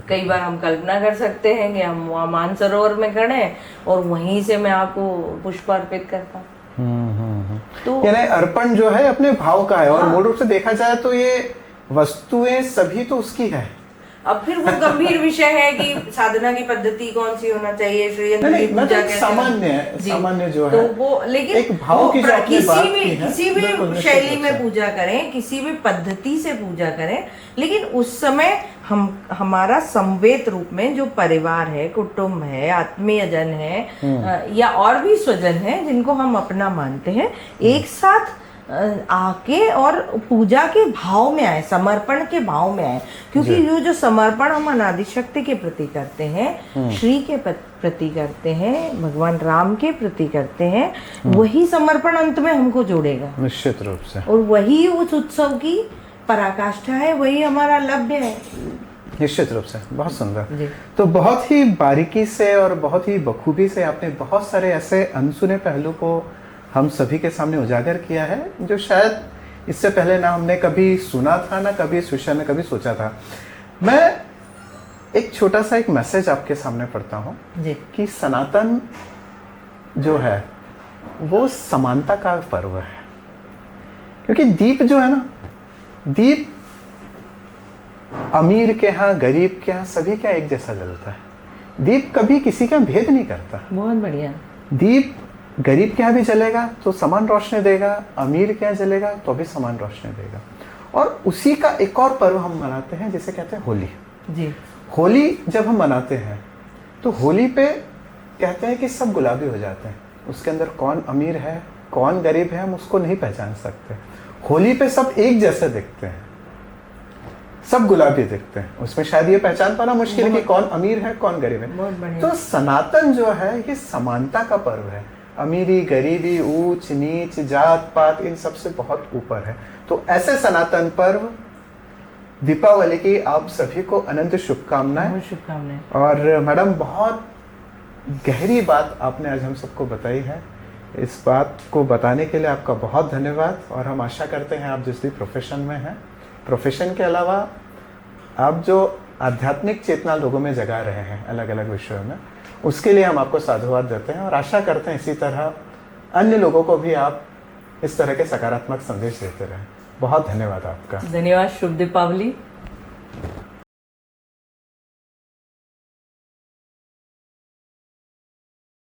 Speaker 2: कई बार हम कल्पना कर सकते हैं कि हम वहाँ मानसरोवर में खड़े हैं और वहीं से मैं आपको पुष्प अर्पित करता हूँ।
Speaker 3: तो यानी अर्पण जो है अपने भाव का है। और मूल रूप से देखा जाए तो ये वस्तुएं सभी तो उसकी है।
Speaker 2: अब फिर वो गंभीर विषय है कि साधना की पद्धति कौन सी होना चाहिए,
Speaker 3: सामान्य जो है
Speaker 2: तो वो, लेकिन
Speaker 3: एक भाव की
Speaker 2: किसी भी शैली में पूजा करें, किसी भी पद्धति से पूजा करें, लेकिन उस समय हमारा संवेद रूप में जो परिवार है, कुटुंब है, आत्मीय जन है, या और भी स्वजन है जिनको हम अपना मानते हैं, एक साथ आके और पूजा के भाव में आए, समर्पण के भाव में आए। क्योंकि ये जो समर्पण हम अनादि शक्ति के प्रति करते हैं, श्री के प्रति करते हैं, भगवान राम के प्रति करते हैं, वही समर्पण अंत में हमको जोड़ेगा
Speaker 3: निश्चित रूप से।
Speaker 2: और वही उस उत्सव की पराकाष्ठा है, वही हमारा लक्ष्य है।
Speaker 3: निश्चित रूप से, बहुत सुंदर। तो बहुत ही बारीकी से और बहुत ही बखूबी से आपने बहुत सारे ऐसे अनसुने पहलू को हम सभी के सामने उजागर किया है जो शायद इससे पहले ना हमने कभी सुना था, ना कभी इस विषय में कभी सोचा था। मैं एक छोटा सा एक मैसेज आपके सामने पढ़ता हूँ कि सनातन जो है वो समानता का पर्व है। क्योंकि दीप जो है ना, दीप अमीर के यहाँ, गरीब के यहाँ, सभी के यहाँ एक जैसा जलता है। दीप कभी किसी का भेद नहीं करता।
Speaker 2: बहुत बढ़िया।
Speaker 3: दीप गरीब के यहाँ भी जलेगा तो समान रोशनी देगा, अमीर के यहाँ जलेगा तो भी समान रोशनी देगा। और उसी का एक और पर्व हम मनाते हैं जिसे कहते हैं होली।
Speaker 2: जी।
Speaker 3: होली जब हम मनाते हैं तो होली पे कहते हैं कि सब गुलाबी हो जाते हैं। उसके अंदर कौन अमीर है, कौन गरीब है, हम उसको नहीं पहचान सकते। होली पे सब एक जैसे दिखते हैं, सब गुलाबी दिखते हैं। उसमें शायद ये पहचान पाना मुश्किल है कि कौन अमीर है, कौन गरीब है। तो सनातन जो है ये समानता का पर्व है। अमीरी गरीबी ऊंच नीच जात पात इन सब से बहुत ऊपर है। तो ऐसे सनातन पर्व दीपावली की आप सभी को अनंत शुभकामनाएं।
Speaker 2: बहुत शुभकामनाएं।
Speaker 3: और मैडम बहुत गहरी बात आपने आज हम सबको बताई है। इस बात को बताने के लिए आपका बहुत धन्यवाद। और हम आशा करते हैं आप जिस भी प्रोफेशन में हैं, प्रोफेशन के अलावा आप जो आध्यात्मिक चेतना लोगों में जगा रहे हैं अलग अलग विषयों में, उसके लिए हम आपको साधुवाद देते हैं और आशा करते हैं इसी तरह अन्य लोगों को भी आप इस तरह के सकारात्मक संदेश देते रहें। बहुत धन्यवाद आपका।
Speaker 2: धन्यवाद। शुभ दीपावली।